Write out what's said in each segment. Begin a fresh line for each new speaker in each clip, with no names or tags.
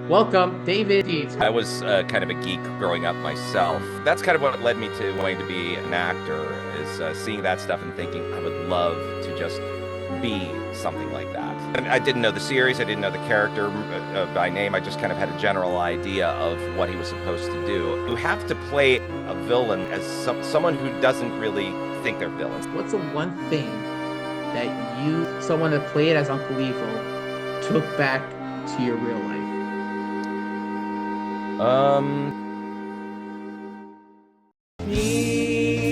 Welcome, David Dietz.
I was kind of a geek growing up myself. That's kind of what led me to wanting to be an actor, is seeing that stuff and thinking I would love to just be something like that. And I didn't know the series, I didn't know the character by name. I just kind of had a general idea of what he was supposed to do. You have to play a villain as someone who doesn't really think they're villains.
What's the one thing that someone that played as Uncle Evil, took back to your real life?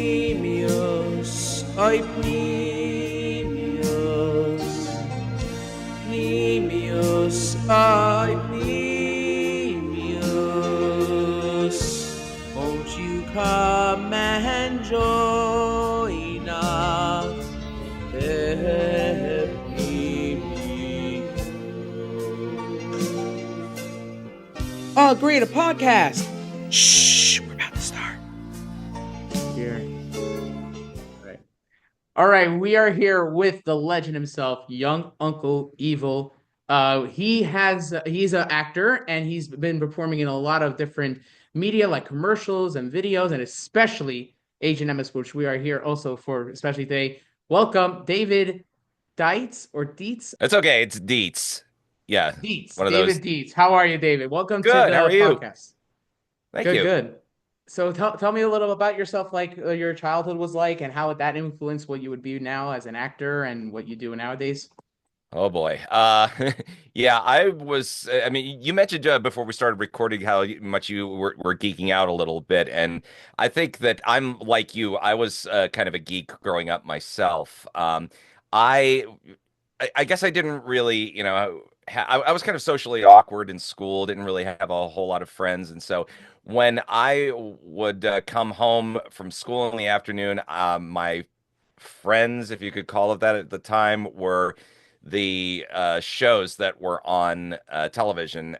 Nimios, ay Nimios, Nimios, ay Nimios, won't you come and join us, Oh, great, a podcast. Shh, we're about to start.
Here. All right, we are here with the legend himself, young Uncle Evil. He's an actor, and he's been performing in a lot of different media, like commercials and videos, and especially Agent Emes, which we are here also for, especially today. Welcome, David Dietz or Dietz?
It's okay, it's Dietz. Yeah,
Dietz.
one of
David
those.
Dietz. How are you, David? Welcome to
Good,
the
how are you?
podcast.
Thank you.
Good. So tell me a little about yourself, like your childhood was like, and how that influenced what you would be now as an actor and what you do nowadays.
Oh boy. Yeah, I mean, you mentioned before we started recording how much you were geeking out a little bit. And I think that I'm like you. I was kind of a geek growing up myself. I, I guess I didn't really, I was kind of socially awkward in school, didn't really have a whole lot of friends. And so when I would come home from school in the afternoon, my friends, if you could call it that at the time, were the shows that were on television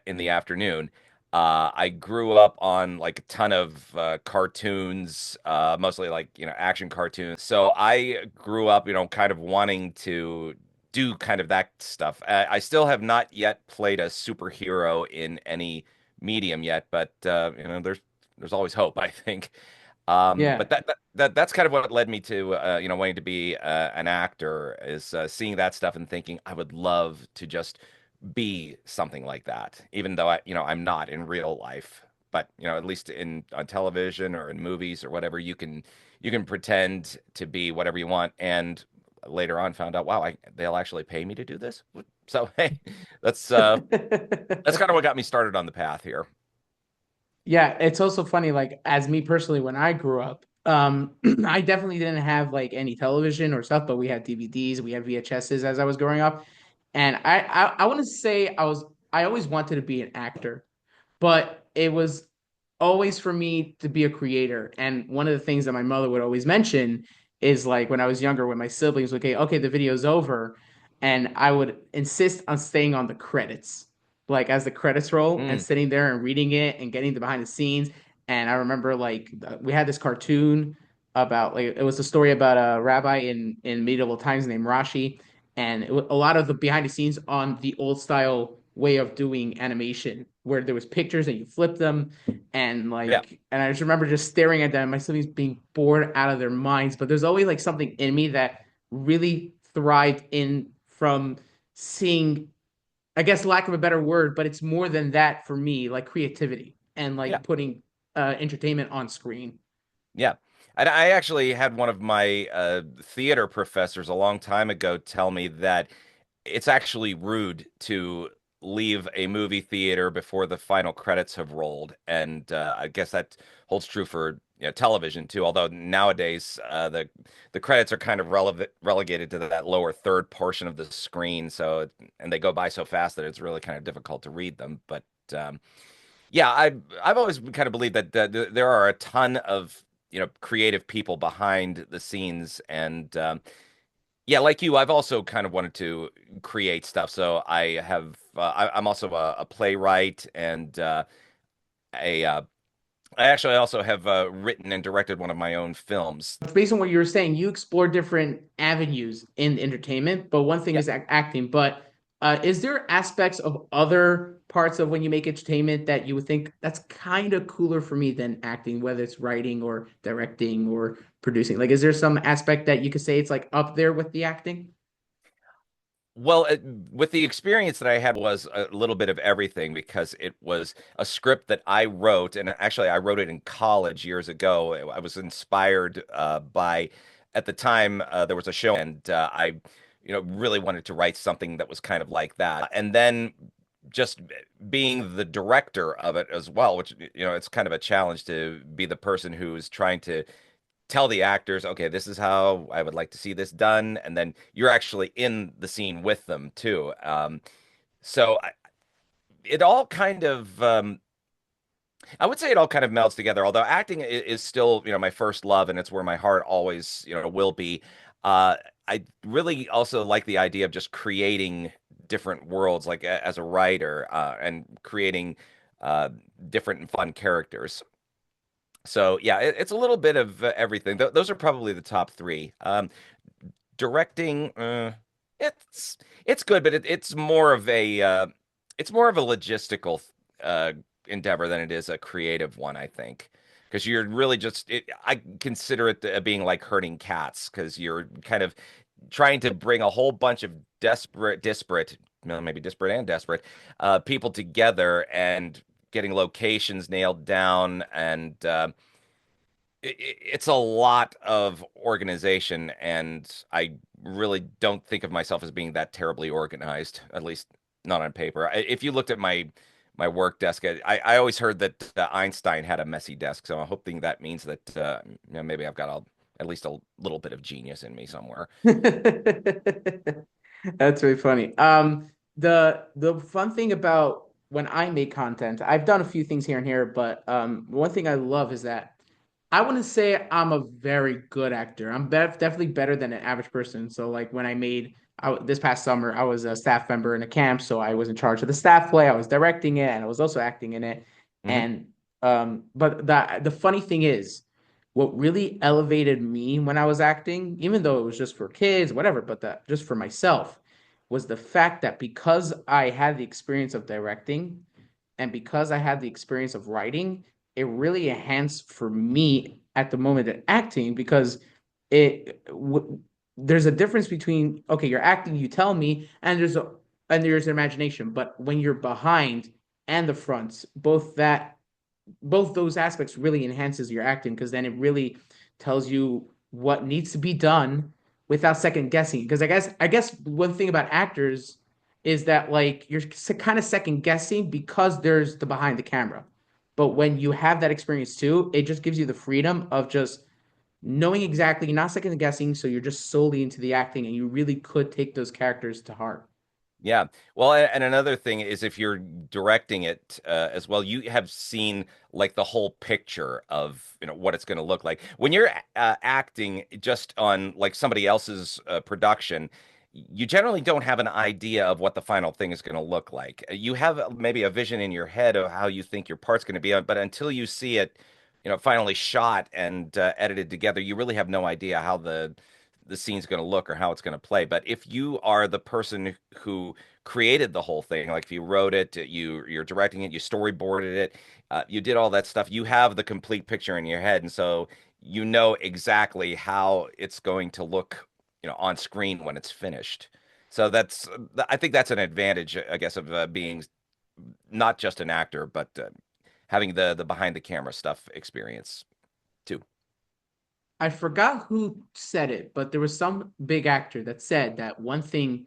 in the afternoon. I grew up on like a ton of cartoons, mostly like, action cartoons. So I grew up, kind of wanting to do kind of that stuff. I still have not yet played a superhero in any medium yet, but there's always hope, I think.
Yeah.
But that's kind of what led me to wanting to be an actor, is seeing that stuff and thinking I would love to just be something like that, even though I'm not in real life. But at least in on television or in movies or whatever, you can pretend to be whatever you want. And later on, found out, wow, they'll actually pay me to do this. So hey, that's uh, that's kind of what got me started on the path here.
Yeah, it's also funny, like as me personally, when I grew up, I definitely didn't have like any television or stuff, but we had DVDs, we had VHSs as I was growing up. And I want to say I always wanted to be an actor, but it was always for me to be a creator. And one of the things that my mother would always mention is like when I was younger, when my siblings would, okay, the video's over, and I would insist on staying on the credits, like as the credits roll and
Mm,
sitting there and reading it and getting the behind the scenes. And I remember like we had this cartoon about, like, it was a story about a rabbi in medieval times named Rashi, and a lot of the behind the scenes on the old style way of doing animation, where there was pictures and you flip them, and
yeah.
I just remember just staring at them, my siblings being bored out of their minds. But there's always like something in me that really thrived in from seeing, I guess, lack of a better word, but it's more than that for me, like creativity and
Yeah.
like putting entertainment on screen.
Yeah. And I actually had one of my theater professors a long time ago tell me that it's actually rude to leave a movie theater before the final credits have rolled. And I guess that holds true for television too. Although nowadays the credits are kind of relegated to that lower third portion of the screen. So and they go by so fast that it's really kind of difficult to read them. But yeah, I've always kind of believed that there are a ton of creative people behind the scenes, and yeah, like you, I've also kind of wanted to create stuff. So I'm also a playwright, and a I actually also have written and directed one of my own films.
Based on what you were saying, you explore different avenues in entertainment, but one thing
Yeah.
is acting. But is there aspects of other parts of when you make entertainment that you would think that's kind of cooler for me than acting, whether it's writing or directing or producing? Like, is there some aspect that you could say it's like up there with the acting?
Well, with the experience that I had was a little bit of everything because it was a script that I wrote, and actually I wrote it in college years ago. I was inspired by, at the time, there was a show, and really wanted to write something that was kind of like that. And then just being the director of it as well, which it's kind of a challenge to be the person who's trying to tell the actors, okay, this is how I would like to see this done, and then you're actually in the scene with them too. So it all kind of, I would say it all kind of melds together. Although acting is still, my first love, and it's where my heart always, will be. Uh, I really also like the idea of just creating different worlds, like as a writer, and creating uh, different and fun characters. So yeah, it's a little bit of everything. Those are probably the top three. Directing, it's it's good, but it's more of a logistical uh, endeavor than it is a creative one, I think. Because you're really I consider it being like herding cats, because you're kind of trying to bring a whole bunch of disparate, well, maybe disparate and desperate, people together and getting locations nailed down, and it's a lot of organization, and I really don't think of myself as being that terribly organized, at least not on paper. If you looked at my work desk, I always heard that Einstein had a messy desk, so I'm hoping that means that maybe I've got at least a little bit of genius in me somewhere.
That's really funny. The fun thing about when I make content, I've done a few things here and here, but one thing I love is that I wouldn't say I'm a very good actor. I'm definitely better than an average person. So like when this past summer, I was a staff member in a camp, so I was in charge of the staff play. I was directing it, and I was also acting in it.
Hmm.
And but the funny thing is, what really elevated me when I was acting, even though it was just for kids, whatever, but that just for myself, was the fact that because I had the experience of directing and because I had the experience of writing, it really enhanced for me at the moment in acting because it w there's a difference between okay, you're acting, you tell me, and there's imagination, but when you're behind and the front, both those aspects really enhances your acting because then it really tells you what needs to be done without second guessing. Because I guess one thing about actors is that like you're kind of second guessing because there's the behind the camera. But when you have that experience too, it just gives you the freedom of just knowing exactly, not second guessing. So you're just solely into the acting and you really could take those characters to heart.
Yeah. Well, and another thing is if you're directing it as well, you have seen like the whole picture of, what it's going to look like. When you're acting just on like somebody else's production, you generally don't have an idea of what the final thing is going to look like. You have maybe a vision in your head of how you think your part's going to be, but until you see it, finally shot and edited together, you really have no idea how the scene's going to look or how it's going to play. But if you are the person who created the whole thing, like if you wrote it, you're directing it, you storyboarded it, you did all that stuff, you have the complete picture in your head, and so you know exactly how it's going to look, on screen when it's finished. So I think that's an advantage, I guess, of being not just an actor, but having the behind the camera stuff experience too.
I forgot who said it, but there was some big actor that said that one thing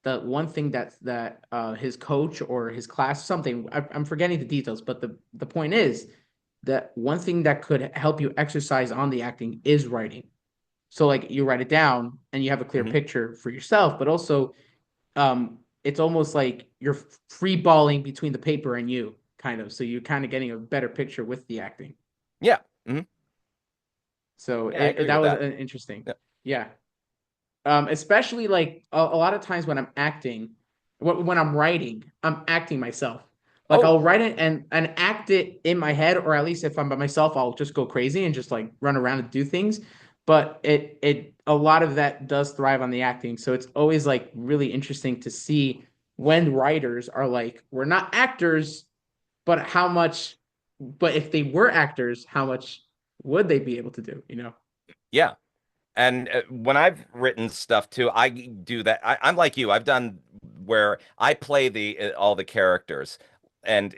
that his coach or his class, something, I'm forgetting the details, but the point is that one thing that could help you exercise on the acting is writing. So like you write it down and you have a clear
Hmm.
picture for yourself, but also it's almost like you're free balling between the paper and you, kind of. So you're kind of getting a better picture with the acting.
Yeah. Hmm.
So
Yeah, I agree
that
with
was
that.
interesting.
Yeah.
Yeah. Especially like a lot of times when I'm acting, when I'm writing, I'm acting myself. Like
Oh,
I'll write it and act it in my head, or at least if I'm by myself, I'll just go crazy and just like run around and do things. But it a lot of that does thrive on the acting, so it's always like really interesting to see when writers are like, we're not actors, but how much, but if they were actors, how much would they be able to do, you know?
Yeah. And when I've written stuff too, I do that. I'm like you. I've done where I play the all the characters, and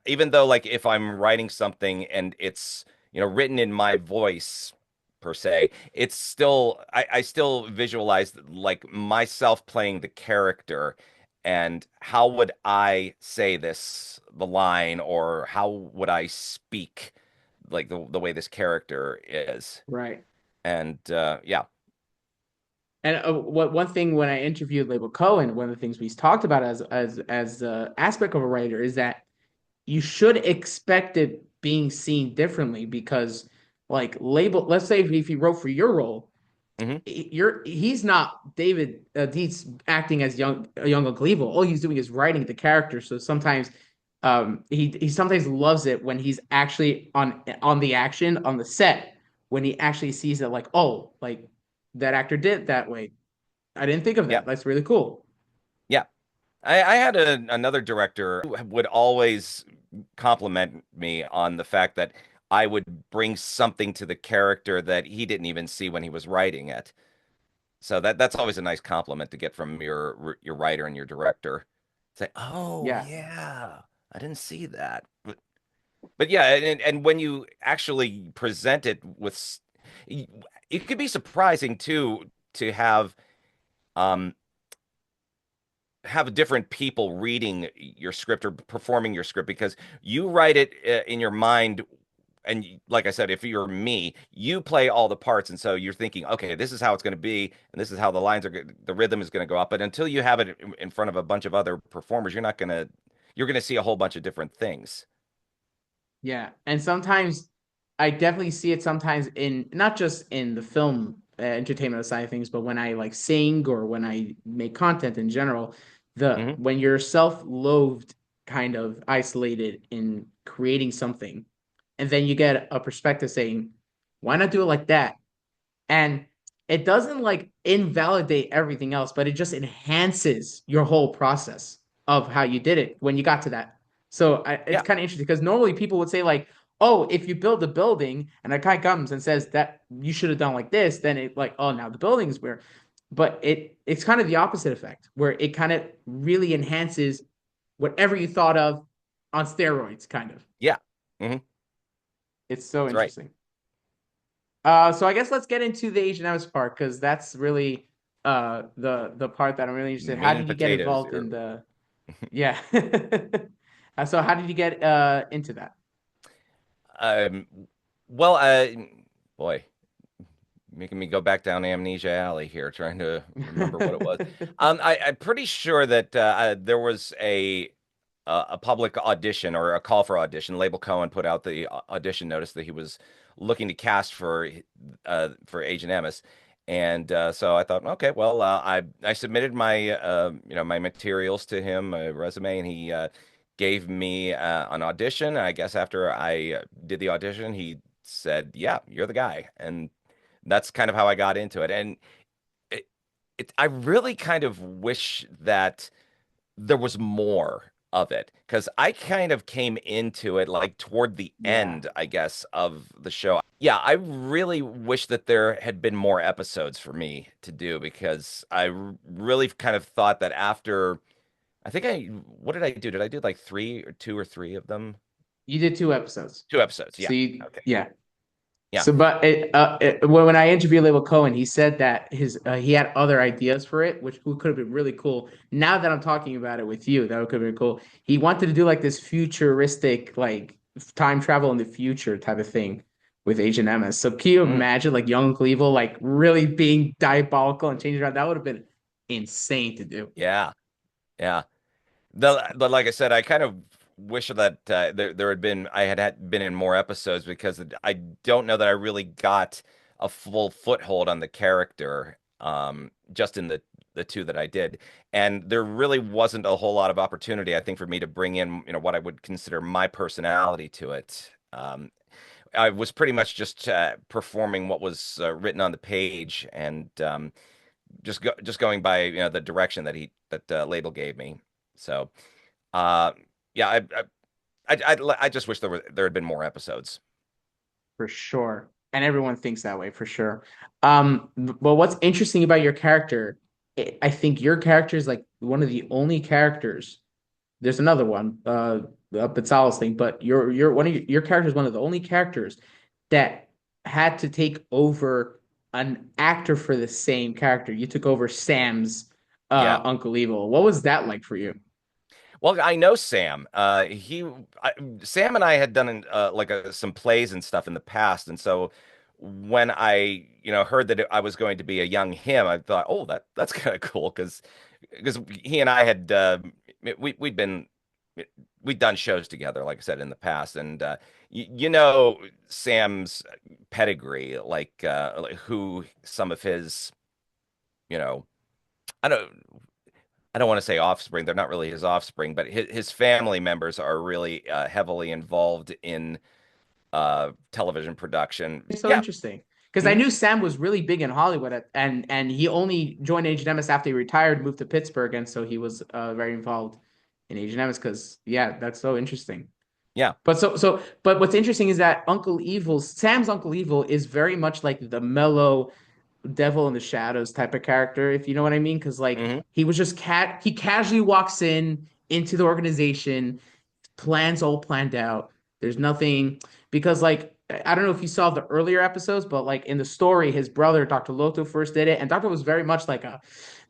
even though like if I'm writing something and it's written in my voice per se, it's still I still visualize like myself playing the character, and how would I say the line, or how would I speak like the way this character is.
Right.
And yeah.
And what one thing when I interviewed Label Cohen, one of the things we talked about as aspect of a writer is that you should expect it being seen differently because like label, let's say if he wrote for your role,
Hmm.
he's not David Dietz acting as young Uncle Evil. All he's doing is writing the character. So sometimes he sometimes loves it when he's actually on the action on the set, when he actually sees it like, oh, like that actor did that way. I didn't think of
Yeah.
that. That's really cool.
Yeah. I had another director who would always compliment me on the fact that I would bring something to the character that he didn't even see when he was writing it. So that's always a nice compliment to get from your writer and your director. Say, "Oh,
Yeah.
yeah, I didn't see that." But yeah, and when you actually present it it could be surprising too to um have different people reading your script or performing your script, because you write it in your mind. And like I said, if you're me, you play all the parts, and so you're thinking, okay, this is how it's going to be, and this is how the lines are, the rhythm is going to go up. But until you have it in front of a bunch of other performers, you're going to see a whole bunch of different things.
Yeah, and sometimes I definitely see it sometimes in not just in the film entertainment side of things, but when I like sing or when I make content in general, the
Hmm.
when you're self-loathed, kind of isolated in creating something, and then you get a perspective saying, "Why not do it like that?" And it doesn't like invalidate everything else, but it just enhances your whole process of how you did it when you got to that. So it's
Yeah,
kind of interesting because normally people would say like, "Oh, if you build a building and a guy comes and says that you should have done like this," then it like, "Oh, now the building is where." But it's kind of the opposite effect where it kind of really enhances whatever you thought of on steroids, kind of.
yeah. Hmm.
It's so
That's right.
interesting. So I guess let's get into the Asian Emes part because that's really the part that I'm really interested in. How
Meat and
did you get
potatoes
involved in
here.
the yeah? So how did you get into that?
Um, well, boy, making me go back down Amnesia Alley here, trying to remember what it was. I'm pretty sure that there was a public audition or a call for audition. Label Cohen put out the audition notice that he was looking to cast for Agent Emes, and so I thought, okay, well, I submitted my my materials to him, my resume, and he gave me an audition. I guess after I did the audition, he said, "Yeah, you're the guy," and that's kind of how I got into it. And it, I really kind of wish that there was more of it, because I kind of came into it like toward the
Yeah,
end, I guess, of the show. Yeah, I really wish that there had been more episodes for me to do, because really kind of thought that after, I think what did I do? Did I do like two or three of them?
you did 2 episodes.
Two episodes. Yeah.
So you
Okay.
yeah.
Yeah.
So, but when I interviewed Label Cohen, he said that he had other ideas for it, which could have been really cool. Now that I'm talking about it with you, that could have been cool. He wanted to do like this futuristic, like time travel in the future type of thing with Agent Emma. So can you
Mm,
imagine like young Cleveland like really being diabolical and changing around? That would have been insane to do.
yeah. Yeah. But like I said, I kind of wish that there had been had been in more episodes, because I don't know that I really got a full foothold on the character just in the two that I did. And there really wasn't a whole lot of opportunity, I think, for me to bring in, what I would consider my personality to it. I was pretty much just performing what was written on the page, and just going by the direction that label gave me. So uh, yeah, I just wish there had been more episodes.
For sure. And everyone thinks that way for sure. But what's interesting about your character, I think your character is like one of the only characters. There's another one, Pizzala's thing, but your character is one of the only characters that had to take over an actor for the same character. You took over Sam's
Yeah.
Uncle Evil. What was that like for you?
Well, I know Sam. Sam and I had done like some plays and stuff in the past, and so when I heard that I was going to be a young him, I thought, oh, that's kind of cool because he and I had we'd been we'd done shows together, like I said in the past, and Sam's pedigree, like who some of his you know I don't I don't want to say offspring. They're not really his offspring, but his family members are really heavily involved in television production.
It's so
Yeah.
interesting because I
Hmm.
knew Sam was really big in Hollywood and he only joined Agent Emes after he retired, moved to Pittsburgh, and so he was very involved in Agent Emes because yeah, that's so interesting.
Yeah.
But what's interesting is that Sam's Uncle Evil is very much like the mellow devil in the shadows type of character, if you know what I mean. Because like
Hmm.
he was just he casually walks into the organization, plans all planned out. There's nothing because like I don't know if you saw the earlier episodes, but like in the story, his brother Dr. Loto first did it, and Doctor was very much like a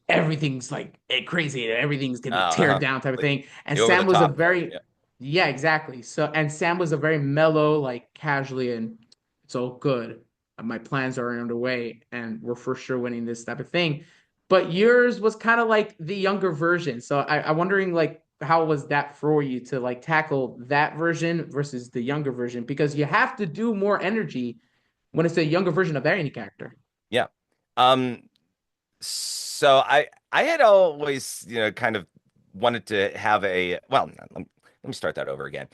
everything's like crazy, everything's gonna tear
Uh-huh.
down type of thing. And
The over the
Sam was a
top villain.
very
Yeah.
yeah, exactly. So and Sam was a very mellow, like casually and it's all good. My plans are underway and we're for sure winning this type of thing. But yours was kind of like the younger version. So I'm wondering like how was that for you to like tackle that version versus the younger version? Because you have to do more energy when it's a younger version of any character.
Yeah. Um, so I had always, kind of wanted to have let me start that over again.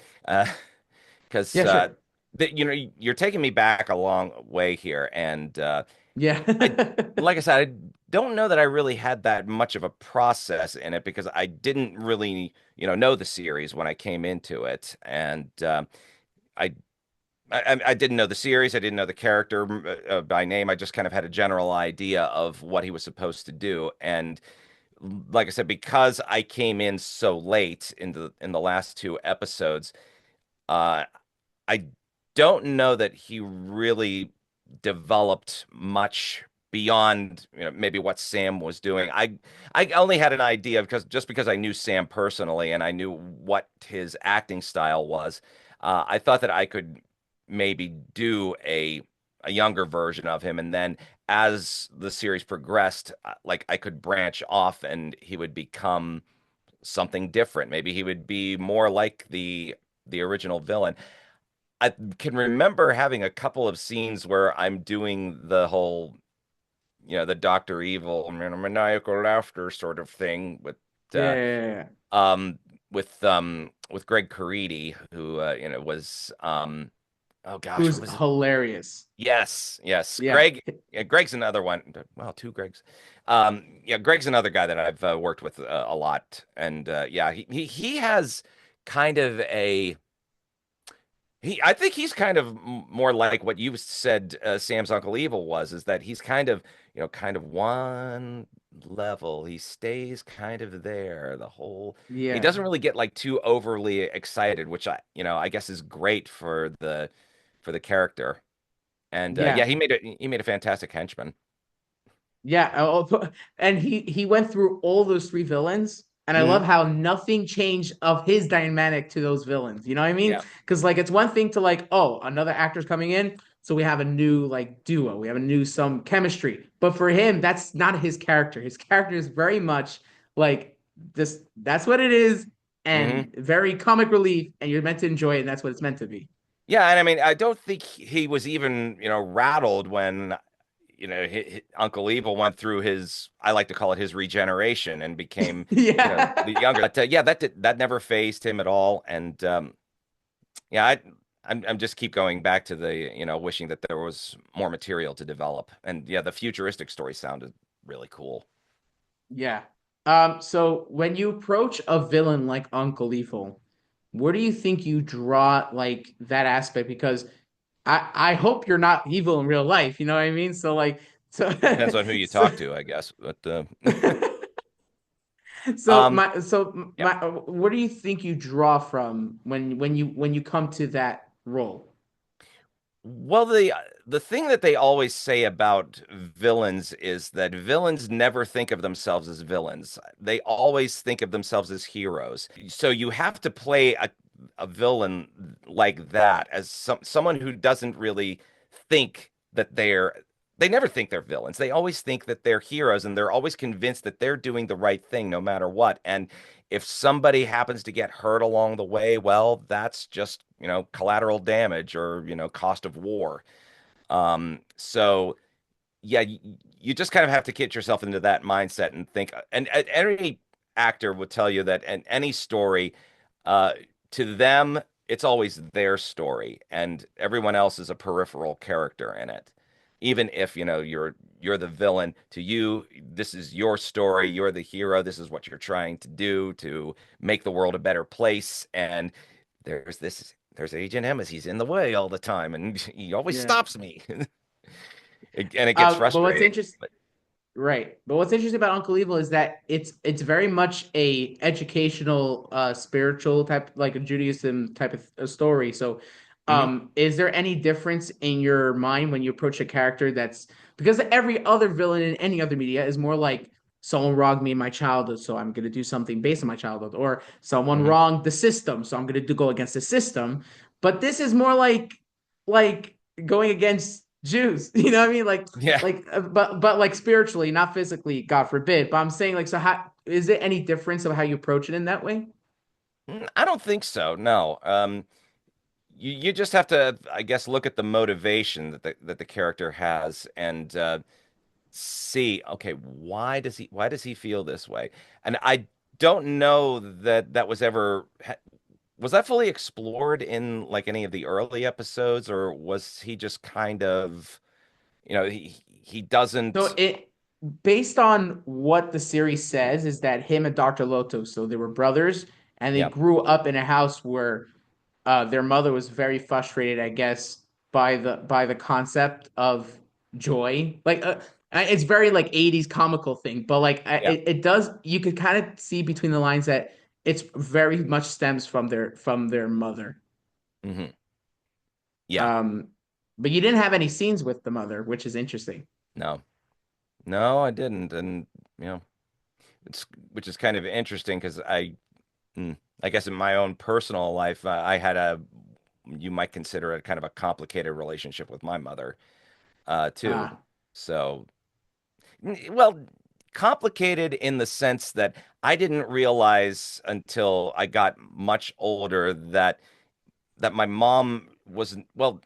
Because
Yeah, sure.
you're taking me back a long way here, and
Yeah.
I like I said, I don't know that I really had that much of a process in it because I didn't really, know the series when I came into it, and I I didn't know the series. I didn't know the character by name. I just kind of had a general idea of what he was supposed to do. And like I said, because I came in so late in the last two episodes, uh, I don't know that he really developed much beyond, maybe what Sam was doing. I only had an idea because I knew Sam personally and I knew what his acting style was. I thought that I could maybe do a younger version of him, and then as the series progressed, like I could branch off and he would become something different. Maybe he would be more like the original villain. I can remember having a couple of scenes where I'm doing the whole, the Doctor Evil, maniacal laughter sort of thing uh,
Yeah.
um, with Greg Caridi, who, was, oh gosh, what
Who's
was it?
hilarious.
Yes, yes.
Yeah.
Yeah, Greg's another one. Well, two Gregs. Yeah, Greg's another guy that I've worked with a lot, and yeah, he has kind of a I think he's kind of more like what you said Sam's Uncle Evil was, is that he's kind of, kind of one level. He stays kind of there the whole. He
Yeah.
doesn't really get like too overly excited, which I guess is great for the character. And yeah,
Yeah.
he made a fantastic henchman.
Yeah, and he went through all those three villains, and I love
Hmm.
how nothing changed of his dynamic to those villains. You know what I mean?
Yeah.
Because like it's one thing to like, oh, another actor's coming in, so we have a new like duo, we have a new some chemistry. But for him, that's not his character. His character is very much like this. That's what it is,
Hmm.
and very comic relief, and you're meant to enjoy it, and that's what it's meant to be.
Yeah, and I mean, I don't think he was even, rattled when, Uncle Evil went through his, I like to call it his regeneration and became, the
Yeah.
younger. But yeah, that never phased him at all. And yeah, I'm just keep going back to the, wishing that there was more material to develop. And yeah, the futuristic story sounded really cool.
Yeah. So when you approach a villain like Uncle Lethal, where do you think you draw like that aspect? Because I hope you're not evil in real life, you know what I mean? So like so
Depends on who you
so
talk to, I guess. But
so
um,
my where do you think you draw from when you come to that role?
Well, the thing that they always say about villains is that villains never think of themselves as villains. They always think of themselves as heroes. So you have to play a villain like that as someone who doesn't really think that they never think they're villains. They always think that they're heroes and they're always convinced that they're doing the right thing no matter what. And if somebody happens to get hurt along the way, well, that's just, collateral damage or, cost of war. So yeah, you just kind of have to get yourself into that mindset and think, and any actor would tell you that in any story, uh, to them, it's always their story, and everyone else is a peripheral character in it. Even if, you're the villain, to you, this is your story, you're the hero, this is what you're trying to do to make the world a better place. And there's Agent Emes, he's in the way all the time, and he always
Yeah.
stops me. And it gets
But what's
frustrating.
interesting
But
Right. But what's interesting about Uncle Evil is that it's very much a educational spiritual type like a Judaism type of story. So
mhm.
is there any difference in your mind when you approach a character that's because every other villain in any other media is more like someone wronged me in my childhood, so I'm gonna do something based on my childhood, or someone
Mhm.
wronged the system, so I'm gonna go against the system. But this is more like going against Jews. You know what I mean?
Yeah.
But like spiritually, not physically, God forbid. But I'm saying like, so how is it any difference of how you approach it in that way?
I don't think so. No. You just have to, I guess, look at the motivation that the character has and see, okay, why does he feel this way? And I don't know that that was that fully explored in like any of the early episodes, or was he just kind of, he
So
doesn't.
it based on what the series says is that him and Dr. Loto, so they were brothers and they
Yeah.
grew up in a house where their mother was very frustrated, I guess, by the concept of joy. It's very like 80s comical thing, but
Yeah.
it does you could kind of see between the lines that it's very much stems from their mother.
Hmm. Yeah.
Um, but you didn't have any scenes with the mother, which is interesting.
No. No, I didn't. And, you know, it's which is kind of interesting because I guess in my own personal life, I had you might consider it kind of a complicated relationship with my mother, too.
Ah,
So, well, complicated in the sense that I didn't realize until I got much older that my mom wasn't, well,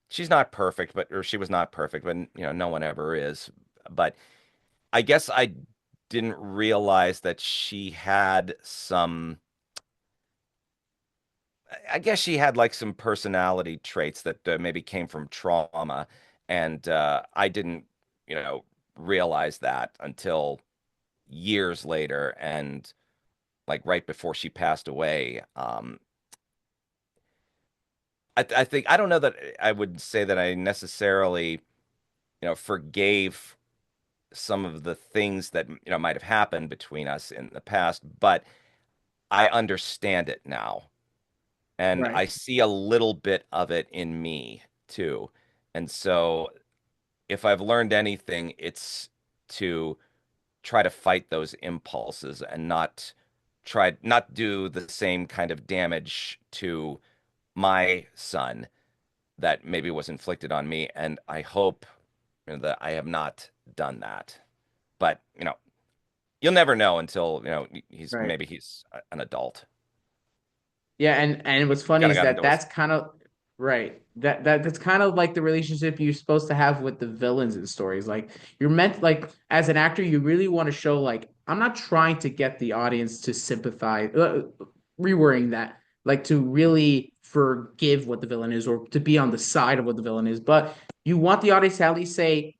she's not perfect, or she was not perfect, but no one ever is. But I guess I didn't realize that she had some. I guess she had like some personality traits that maybe came from trauma, and I didn't, realize that until years later, and like right before she passed away. I think I don't know that I would say that I necessarily, forgave some of the things that might have happened between us in the past, but I understand it now. And
right.
I see a little bit of it in me too. And so if I've learned anything, it's to try to fight those impulses and not do the same kind of damage to my son that maybe was inflicted on me. And I hope, that I have not done that. But, you'll never know until,
Right.
maybe he's an adult.
Yeah, and what's funny
Kind of
is
got
that
into his.
that's kind of right. That's kind of like the relationship you're supposed to have with the villains in stories. Like you're meant like as an actor, you really want to show like I'm not trying to get the audience to sympathize. Rewording that, like to really forgive what the villain is or to be on the side of what the villain is, but you want the audience to at least say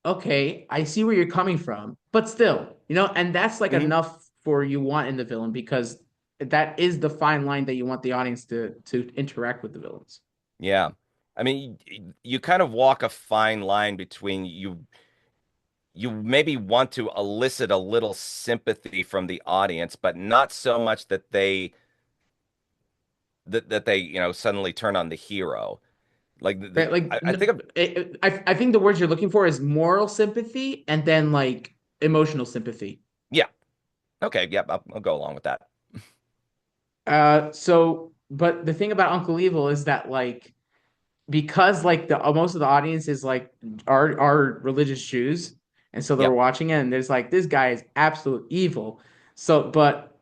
okay, I see where you're coming from, but still, and that's like
Hmm.
enough for you want in the villain because that is the fine line that you want the audience to interact with the villains.
Yeah. I mean, you kind of walk a fine line between you maybe want to elicit a little sympathy from the audience, but not so much that they, suddenly turn on the hero. Like
Right? Like
I think of
I think the words you're looking for is moral sympathy and then like emotional sympathy.
yeah. Okay, yeah, I'll go along with that.
But the thing about Uncle Evil is that like because like the most of the audience is like are religious Jews, and so they're
Yep.
watching it, and there's like this guy is absolute evil. So, but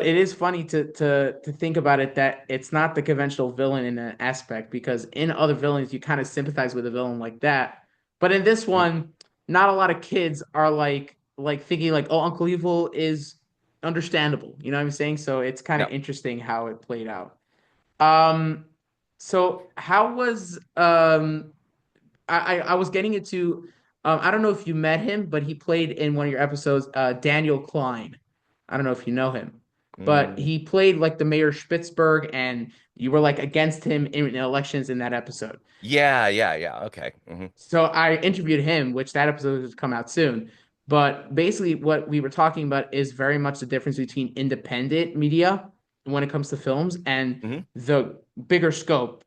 it is funny to think about it that it's not the conventional villain in an aspect because in other villains you kind of sympathize with a villain like that, but in this
Mhm.
one, not a lot of kids are like thinking like, oh, Uncle Evil is understandable. You know what I'm saying? So it's kind of
Yep.
interesting how it played out. Um, so how was I was getting into I don't know if you met him, but he played in one of your episodes, Daniel Klein. I don't know if you know him, but
Mm,
he played like the mayor of Spitzberg, and you were like against him in elections in that episode.
yeah, yeah, yeah. Okay.
So I interviewed him, which that episode has come out soon. But basically, what we were talking about is very much the difference between independent media when it comes to films and
Hmm.
the bigger scope.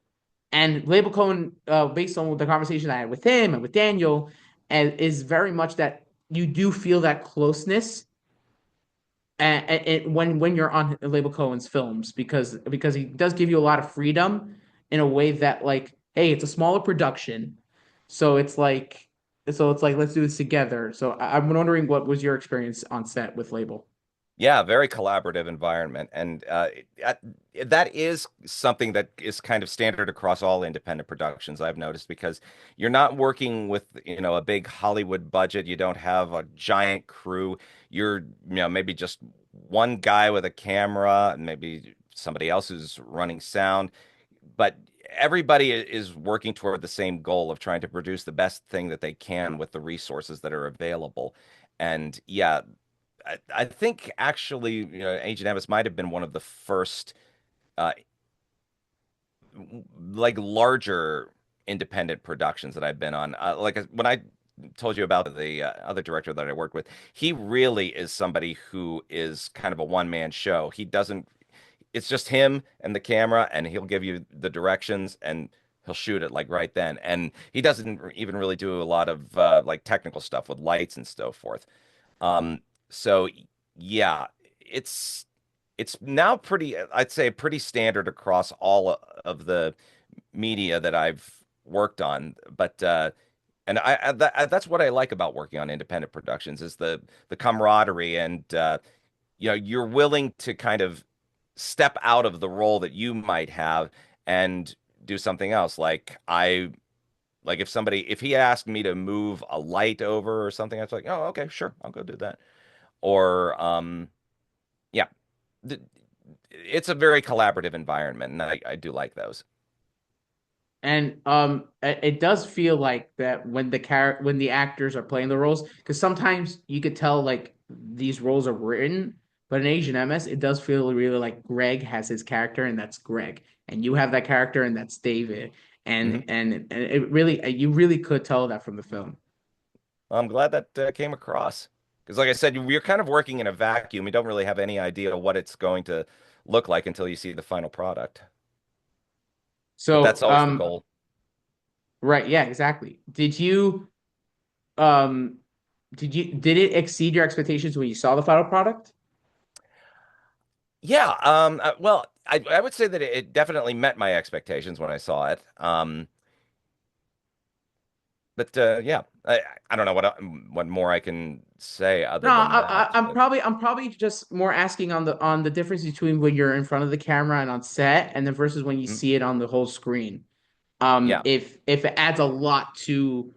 And Label Cohen, based on the conversation I had with him and with Daniel, and is very much that you do feel that closeness and when you're on Label Cohen's films because he does give you a lot of freedom in a way that like, hey, it's a smaller production, so it's like let's do this together. So I'm wondering what was your experience on set with Label?
Yeah, very collaborative environment, and that is something that is kind of standard across all independent productions. I've noticed because you're not working with, a big Hollywood budget. You don't have a giant crew. You're, maybe just one guy with a camera and maybe somebody else who's running sound, but everybody is working toward the same goal of trying to produce the best thing that they can with the resources that are available. And yeah, I think actually, Agent Emes might have been one of the first, uh, like larger independent productions that I've been on. Like when I told you about the other director that I worked with, he really is somebody who is kind of a one-man show. He doesn't, it's just him and the camera, and he'll give you the directions and he'll shoot it like right then. And he doesn't even really do a lot of like technical stuff with lights and so forth. So yeah, it's it's now pretty, I'd say pretty standard across all of the media that I've worked on. But and that's what I like about working on independent productions is the camaraderie and you're willing to kind of step out of the role that you might have and do something else. Like if he asked me to move a light over or something, I was like, oh, okay, sure, I'll go do that. Or yeah, th- it's a very collaborative environment, and I do like those.
And it does feel like that when the actors are playing the roles, because sometimes you could tell like these roles are written, but in Asian MS, it does feel really like Greg has his character, and that's Greg, and you have that character, and that's David,
Hmm.
and it really you really could tell that from the film.
I'm glad that came across because, like I said, we're kind of working in a vacuum. We don't really have any idea what it's going to look like until you see the final product. But that's
So
always the goal.
right, yeah, exactly. Um did it exceed your expectations when you saw the final product?
Yeah. Well, I would say that it definitely met my expectations when I saw it. But yeah, I don't know what more I can say
No,
other than that. But
I'm probably just more asking on the difference between when you're in front of the camera and on set, and then versus when you
mm,
see it on the whole screen.
yeah.
If it adds a lot to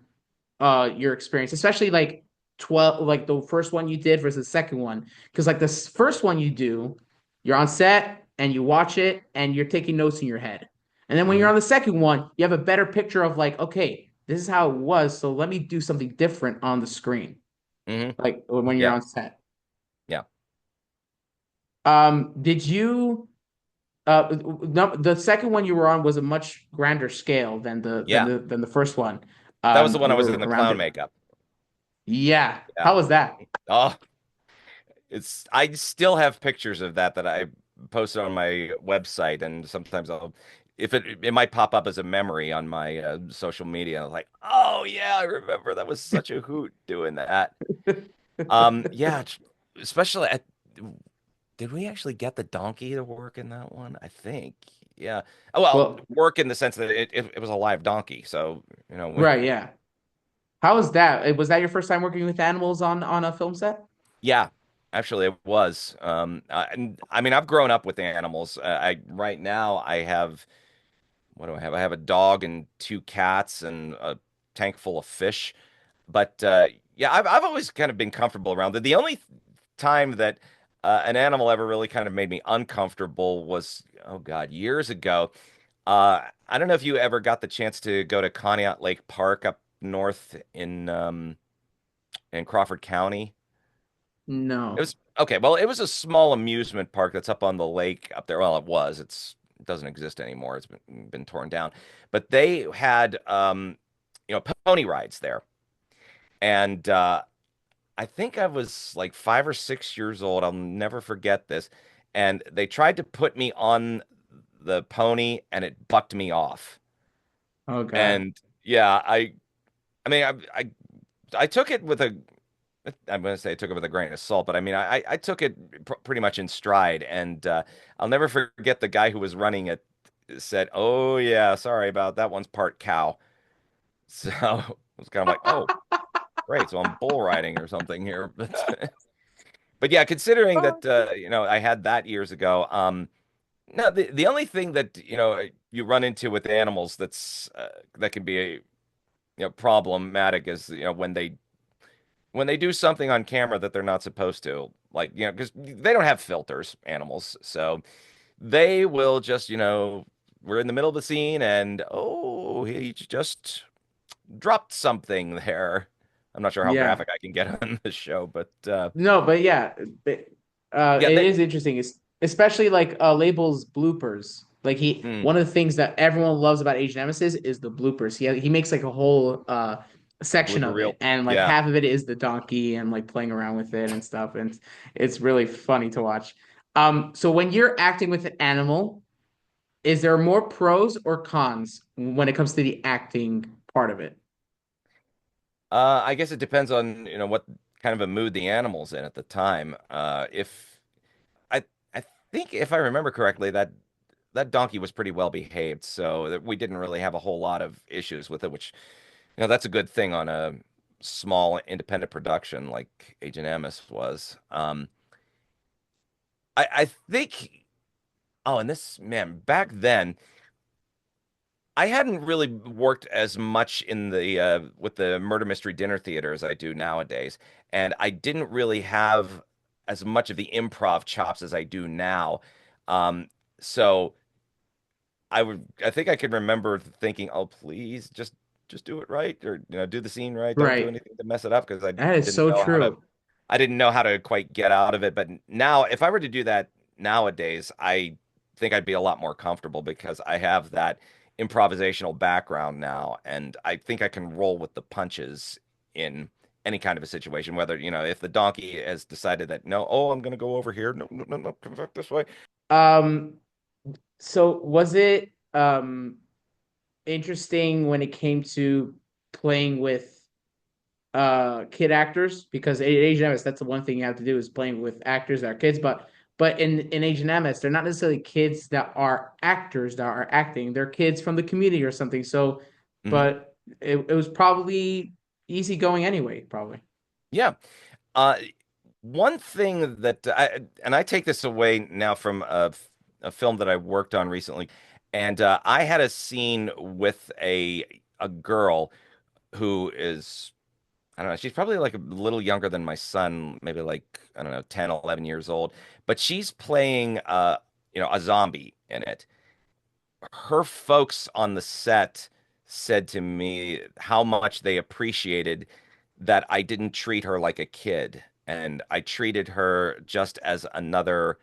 your experience, especially like 12, like the first one you did versus the second one, because like this first one you do, you're on set and you watch it and you're taking notes in your head, and then when you're
Hmm.
on the second one, you have a better picture of like, okay, this is how it was, so let me do something different on the screen,
Hmm.
like when you're
Yeah.
on set.
Yeah.
Did you no, the second one you were on was a much grander scale than
Yeah.
the first one.
That was the one I
You
was
were
in the
around
clown
it.
makeup.
Yeah.
Yeah.
How was that?
Oh, I still have pictures of that I posted on my website, and sometimes if it might pop up as a memory on my social media. Like, oh yeah, I remember that was such a hoot doing that. Yeah, especially did we actually get the donkey to work in that one? I think, yeah. Oh, well,
Well,
work in the sense that it was a live donkey, so
right, yeah. How was that? Was that your first time working with animals on a film set?
yeah, actually, it was. And I mean, I've grown up with animals. I right now I have what do I have? I have a dog and two cats and a tank full of fish. But yeah, I've always kind of been comfortable around it. The only time that an animal ever really kind of made me uncomfortable was, oh God, years ago. I don't know if you ever got the chance to go to Conneaut Lake Park up north in Crawford County. It
No.
was okay. Well, it was a small amusement park that's up on the lake up there. Well, it was. It doesn't exist anymore. It's been torn down. But they had pony rides there, and I think I was like 5 or 6 years old. I'll never forget this. And they tried to put me on the pony, and it bucked me off.
Oh God.
And yeah, I mean, I took it with a I'm going to say I took it with a grain of salt, but I mean, I took it pretty much in stride. And I'll never forget the guy who was running it said, "Oh, yeah, sorry about that one's part cow." So it was kind of like, oh, great. So I'm bull riding or something here. But yeah, considering that, I had that years ago. No, the only thing that, you run into with animals that can be, problematic is, when they do something on camera that they're not supposed to, like, because they don't have filters, animals. So they will just, we're in the middle of the scene and, oh, he just dropped something there. I'm not sure how
Yeah.
graphic I can get on this show, but
No, but yeah,
yeah,
it
they,
is interesting. It's especially like labels bloopers. Like
mm,
one of the things that everyone loves about Agent Nemesis is the bloopers. He makes like a whole section
blooper
of it,
reel.
and like
Yeah.
half of it is the donkey and like playing around with it and stuff, and it's really funny to watch. So when you're acting with an animal, is there more pros or cons when it comes to the acting part of it?
I guess it depends on, what kind of a mood the animal's in at the time. If I think if I remember correctly, that donkey was pretty well behaved, so that we didn't really have a whole lot of issues with it, which, that's a good thing on a small independent production like Agent Emes was. I think, oh, and this, man, back then, I hadn't really worked as much in the with the murder mystery dinner theater as I do nowadays, and I didn't really have as much of the improv chops as I do now. Um, so I think I can remember thinking, "Oh, please, just do it right, or do the scene right. Don't do
Right.
anything to mess it up," because
That is
didn't
so
know how to
true.
I didn't know how to quite get out of it. But now, if I were to do that nowadays, I think I'd be a lot more comfortable because I have that improvisational background now, and I think I can roll with the punches in any kind of a situation. Whether, if the donkey has decided that no, oh, I'm going to go over here, no, no, no, no, come back this way.
Um, so was it interesting when it came to playing with kid actors? Because in Asian MS, that's the one thing you have to do is playing with actors that are kids, but in Asian MS, they're not necessarily kids that are actors that are acting. They're kids from the community or something. So,
Hmm.
but it was probably easy going anyway, probably.
Yeah. Uh, One thing that I take this away now from a film that I worked on recently, and I had a scene with a girl who is, I don't know, she's probably like a little younger than my son, maybe like, I don't know, 10, 11 years old, but she's playing a zombie in it. Her folks on the set said to me how much they appreciated that I didn't treat her like a kid, and I treated her just as another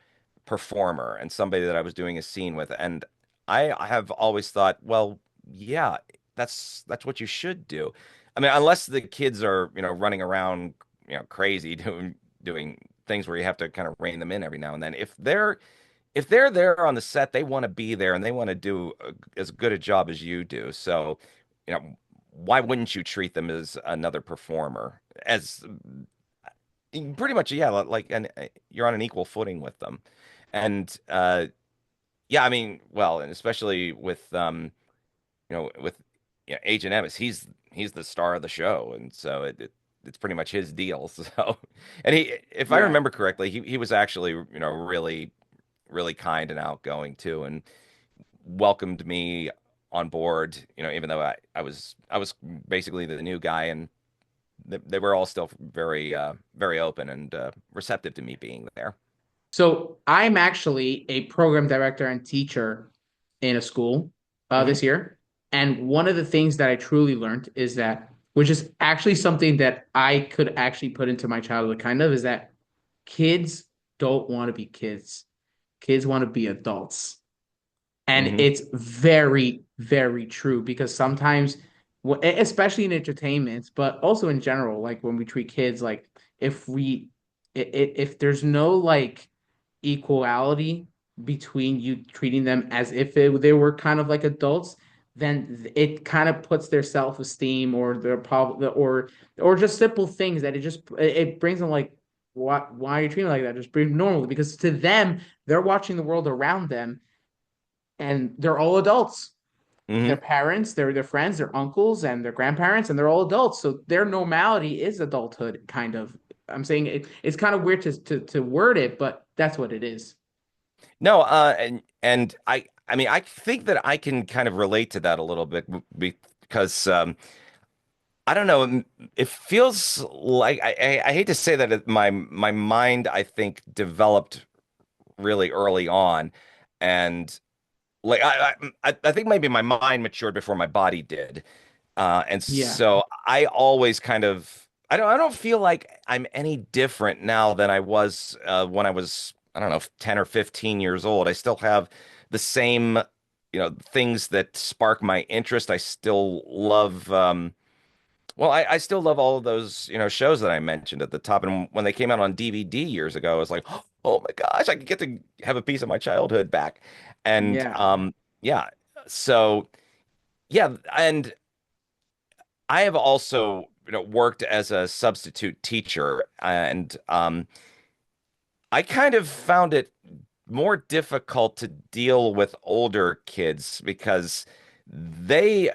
performer and somebody that I was doing a scene with. And I have always thought, well, yeah, that's what you should do. I mean, unless the kids are, running around, crazy doing things where you have to kind of rein them in every now and then. If they're there on the set, they want to be there and they want to do as good a job as you do. So, why wouldn't you treat them as another performer? As pretty much, yeah, like, and you're on an equal footing with them. And yeah, I mean, well, and especially with Agent Emes, he's the star of the show, and so it's pretty much his deal. So, and if I
Yeah.
remember correctly, he was actually, really really kind and outgoing too, and welcomed me on board. Even though I was basically the new guy, and they were all still very open and receptive to me being there.
So I'm actually a program director and teacher in a school
Hmm.
this year. And one of the things that I truly learned is that, which is actually something that I could actually put into my childhood, kind of, is that kids don't want to be kids. Kids want to be adults. And
Hmm.
it's very, very true because sometimes, especially in entertainment, but also in general, like when we treat kids, like if we, if there's no like equality between you treating them as if they were kind of like adults, then it kind of puts their self-esteem or their problem or just simple things that it brings them like, why are you treating me like that? Just breathe normally because to them, they're watching the world around them and they're all adults. Their
Hmm.
parents, their friends, their uncles, and their grandparents, and they're all adults. So their normality is adulthood, kind of. I'm saying it's kind of weird to word it, but that's what it is.
No, and I mean, I think that I can kind of relate to that a little bit because I don't know. It feels like I hate to say that my mind I think developed really early on, and like I think maybe my mind matured before my body did, and
Yeah,
so I always kind of I don't feel like I'm any different now than I was when I was, I don't know, 10 or 15 years old. I still have the same things that spark my interest. I still love well, I still love all of those, shows that I mentioned at the top. And when they came out on DVD years ago, I was like, oh my gosh, I could get to have a piece of my childhood back. And
yeah,
yeah, so yeah, and I have also, worked as a substitute teacher, and I kind of found it more difficult to deal with older kids because they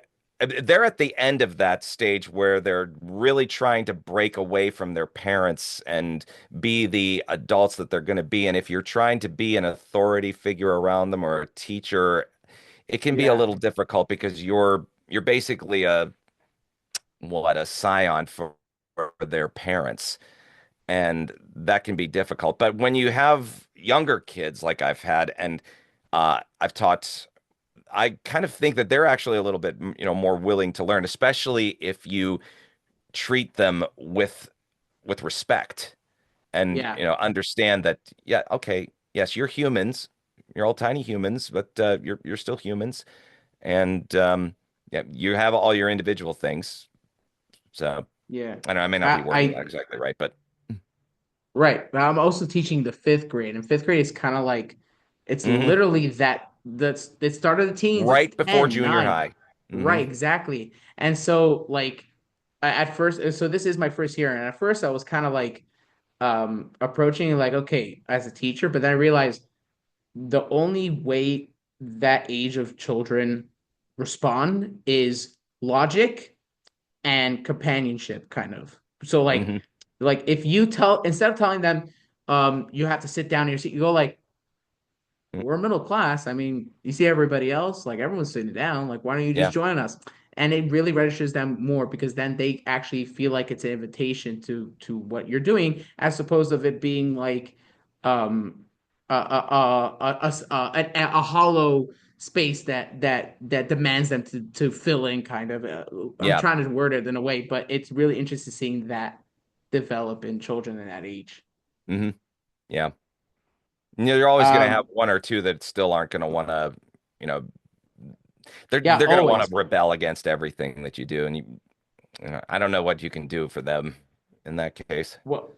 they're at the end of that stage where they're really trying to break away from their parents and be the adults that they're going to be. And if you're trying to be an authority figure around them or a teacher, it can be a
yeah,
little difficult because you're basically a scion for their parents, and that can be difficult. But when you have younger kids like I've had, and I've taught, I kind of think that they're actually a little bit, more willing to learn, especially if you treat them with respect and
yeah,
understand that, yeah, okay, yes, you're humans, you're all tiny humans, but you're still humans, and yeah, you have all your individual things. So
yeah.
I know I may not be wording
I
that exactly right, but
right. But I'm also teaching the fifth grade, and fifth grade is kind of like it's
mhm,
literally that's the start of the teens. It's
right before
10,
junior
9.
high. Hmm.
Right, exactly. And so like at first, so this is my first year, and at first I was kind of like approaching it like, okay, as a teacher, but then I realized the only way that age of children respond is logic and companionship, kind of. So
Hmm.
like if you tell instead of telling them you have to sit down in your seat, you go like, we're middle class. I mean, you see everybody else, like everyone's sitting down. Like, why don't you just
Yeah.
join us? And it really registers them more because then they actually feel like it's an invitation to what you're doing, as opposed of it being like um a hollow space that demands them to fill in kind of. I'm
Yeah.
trying to word it in a way, but it's really interesting seeing that develop in children in that age.
Hmm. Yeah. You're always going to have
Um,
one or two that still aren't going to want to, you know,
yeah,
they're going to want
always.
to rebel against everything that you do, and I don't know what you can do for them in that case.
Well,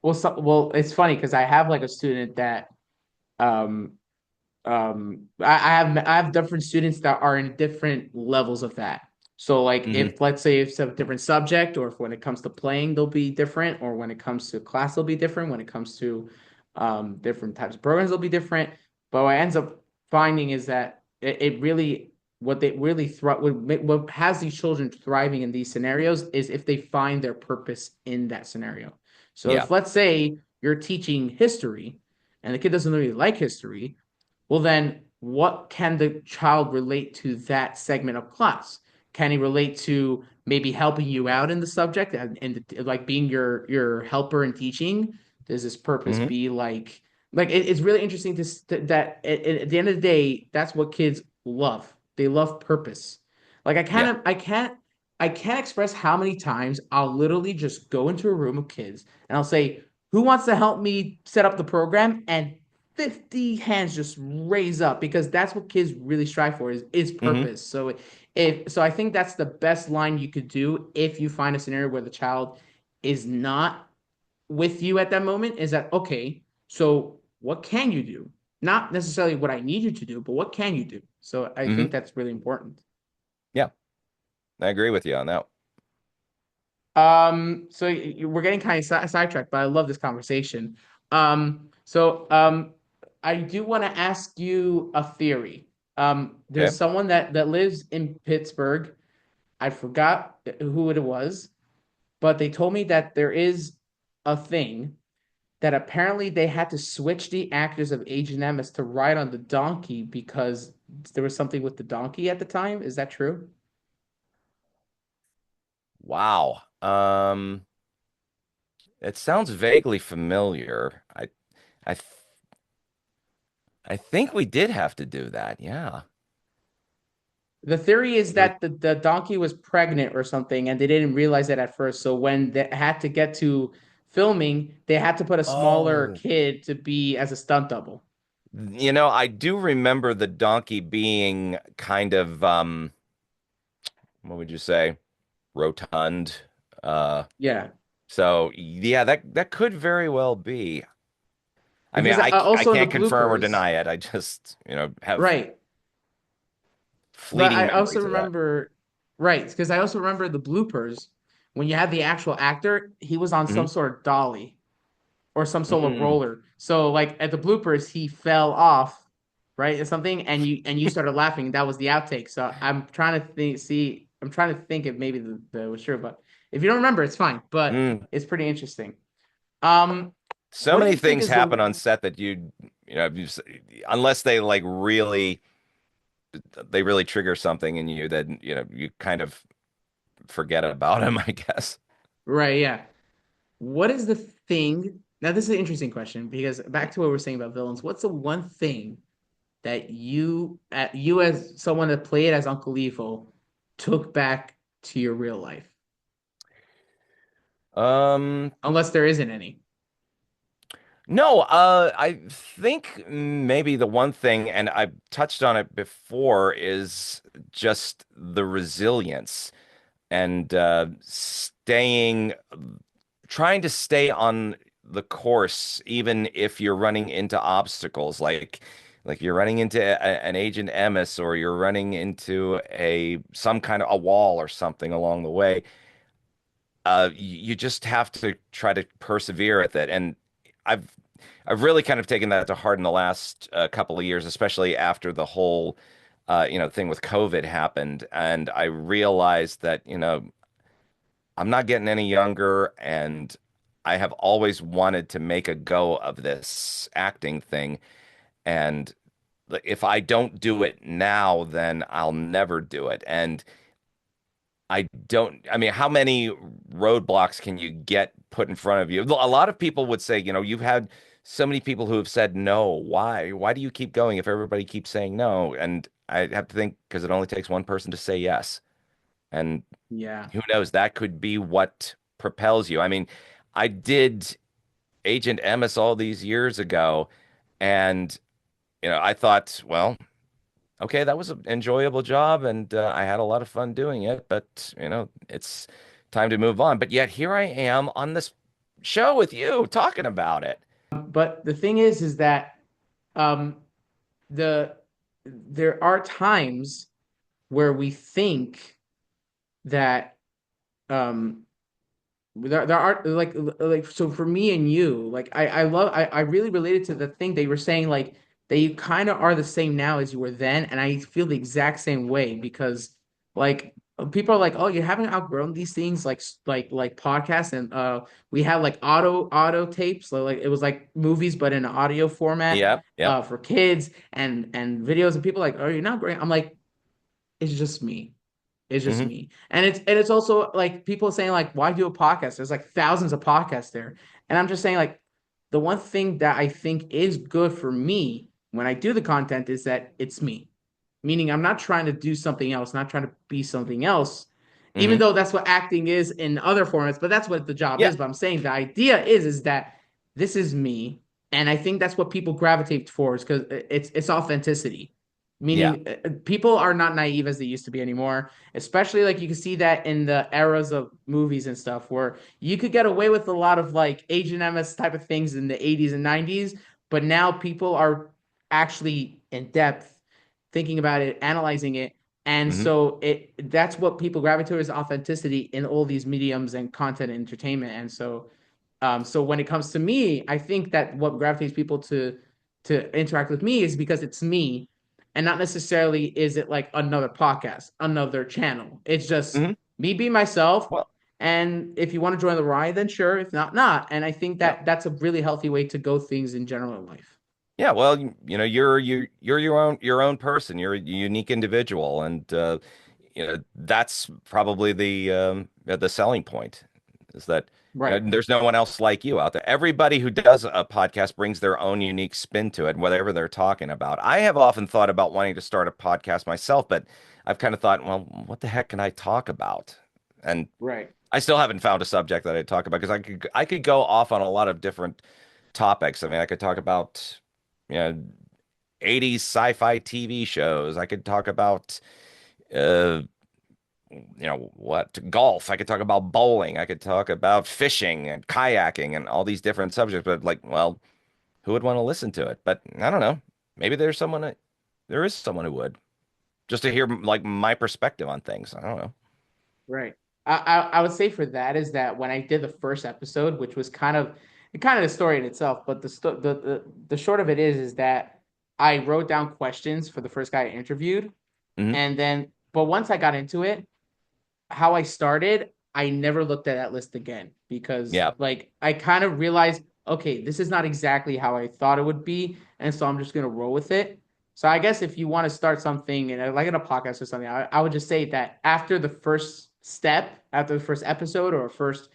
well, it's funny because I have like a student that um I have different students that are in different levels of that. So like
Hmm.
if let's say it's a different subject, or if when it comes to playing they'll be different, or when it comes to class they'll be different, when it comes to different types of programs they'll be different. But what ends up finding is that it really what they really what has these children thriving in these scenarios is if they find their purpose in that scenario. So
Yeah.
if let's say you're teaching history and the kid doesn't really like history, well, then what can the child relate to that segment of class? Can he relate to maybe helping you out in the subject and like being your helper in teaching? Does this purpose
Hmm.
be like it's really interesting that at the end of the day, that's what kids love. They love purpose. Like
Yeah.
I can't express how many times I'll literally just go into a room of kids and I'll say, "Who wants to help me set up the program?" And 50 hands just raise up because that's what kids really strive for is
Hmm.
purpose. So if so I think that's the best line you could do if you find a scenario where the child is not with you at that moment is that okay, so what can you do? Not necessarily what I need you to do, but what can you do? So I think
Hmm.
that's really important.
Yeah. I agree with you on that.
So we're getting kind of sidetracked, but I love this conversation. I do want to ask you a theory. There's
Okay.
someone that lives in Pittsburgh. I forgot who it was, but they told me that there is a thing that apparently they had to switch the actors of Age and Emes to ride on the donkey because there was something with the donkey at the time. Is that true?
Wow. It sounds vaguely familiar. I, th I think we did have to do that. Yeah.
The theory is
There-
that the donkey was pregnant or something, and they didn't realize it at first. So when they had to get to filming, they had to put a smaller
Oh,
kid to be as a stunt double.
I do remember the donkey being kind of what would you say? Rotund. Uh,
Yeah,
so yeah, that could very well be. I mean,
because
I
also in the
can't confirm or
bloopers,
deny it. I just, have
right? But
fleeting
I also
memories of that.
remember, right? Because I also remember the bloopers when you had the actual actor, he was on some
Hmm.
sort of dolly or some sort of
Mm.
roller. So like at the bloopers, he fell off, right, or something, and you started laughing. That was the outtake. So I'm trying to think. See, I'm trying to think if maybe the was true, but if you don't remember, it's fine. But
Mm.
it's pretty interesting. Um,
So
what do
many
you think
things
is
happen
the
on set that unless they like they really trigger something in you that, you kind of forget about them, I guess.
right? Yeah. What is the thing? Now this is an interesting question because back to what we're saying about villains. What's the one thing that you as someone that played as Uncle Evil took back to your real life?
Um,
Unless there isn't any.
no, I think maybe the one thing, and I touched on it before, is just the resilience and trying to stay on the course, even if you're running into obstacles, like you're running into an Agent Emis, or you're running into some kind of a wall or something along the way. You just have to try to persevere with it, and I've I've really kind of taken that to heart in the last couple of years, especially after the whole thing with COVID happened, and I realized that I'm not getting any younger, and I have always wanted to make a go of this acting thing. And if I don't do it now, then I'll never do it. And I mean, how many roadblocks can you get put in front of you? A lot of people would say, you've had so many people who have said no. Why? Why do you keep going if everybody keeps saying no? And I have to think because it only takes one person to say yes. And
Yeah.
who knows, that could be what propels you. I mean, I did Agent Emes all these years ago, and I thought, well, okay, that was an enjoyable job, and I had a lot of fun doing it, but it's time to move on. But yet here I am on this show with you talking about it.
But the thing is that um, the there are times where we think that um, there are like so for me and you like I really related to the thing they were saying like they kind of are the same now as you were then, and I feel the exact same way because like people are like, oh, you haven't outgrown these things like podcasts, and we had like auto tapes, like it was like movies but in an audio format
Yep, yep.
for kids and videos, and people are like, oh, you're not great. I'm like, it's just me. It's just
Hmm.
me. And it's also like people saying like, why do a podcast? There's like thousands of podcasts there. And I'm just saying like the one thing that I think is good for me when I do the content is that it's me. Meaning I'm not trying to do something else, not trying to be something else, even
Hmm.
though that's what acting is in other formats, but that's what the job
Yeah.
is. But I'm saying the idea is that this is me. And I think that's what people gravitate towards because it's authenticity.
Yeah.
Meaning people are not naive as they used to be anymore, especially like you can see that in the eras of movies and stuff where you could get away with a lot of like Agent MS type of things in the 80s and 90s, but now people are actually in depth thinking about it, analyzing it. And
Hmm.
so that's what people gravitate towards, authenticity in all these mediums and content and entertainment. And so when it comes to me, I think that what gravitates people to interact with me is because it's me, and not necessarily is it like another podcast, another channel. It's just
Hmm.
me being myself.
Well,
And if you want to join the ride, then sure. If not, not. And I think
yeah.
that that's a really healthy way to go things in general in life.
Yeah, well, you're your own person. You're a unique individual, and that's probably the selling point is that
Right.
there's no one else like you out there. Everybody who does a podcast brings their own unique spin to it, whatever they're talking about. I have often thought about wanting to start a podcast myself, but I've kind of thought, well, what the heck can I talk about? And
Right.
I still haven't found a subject that I talk about because I could go off on a lot of different topics. I mean, I could talk about you know 80s sci-fi TV shows. I could talk about uh what golf. I could talk about bowling. I could talk about fishing and kayaking and all these different subjects. But like, well, who would want to listen to it? But I don't know. Maybe there is someone who would just to hear like my perspective on things. I don't know.
Right. I would say for that is that when I did the first episode, which was kind of the story in itself, but the short of it is that I wrote down questions for the first guy I interviewed,
Hmm.
and then but once I got into it, how I started, I never looked at that list again because
Yeah.
like I kind of realized, okay, this is not exactly how I thought it would be, and so I'm just gonna roll with it. So I guess if you want to start something and like in a podcast or something, I would just say that after the first step, after the first episode or first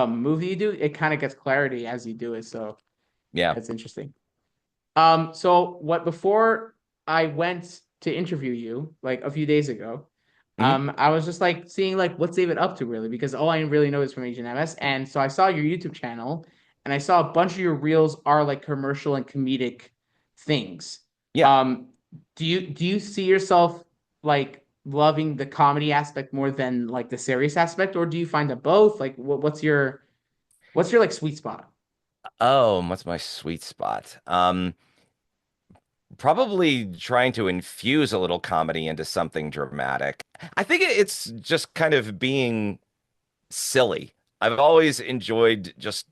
movie you do, it kind of gets clarity as you do it. So
Yeah.
that's interesting. So what before I went to interview you like a few days ago,
Hmm.
I was just like seeing like what's David up to really because all I really know is from Agent MS, and so I saw your YouTube channel, and I saw a bunch of your reels are like commercial and comedic things.
Yeah.
Um, do you see yourself like loving the comedy aspect more than like the serious aspect, or do you find that both? Like, what's your like sweet spot?
Oh, what's my sweet spot? Probably trying to infuse a little comedy into something dramatic. I think it's just kind of being silly. I've always enjoyed just,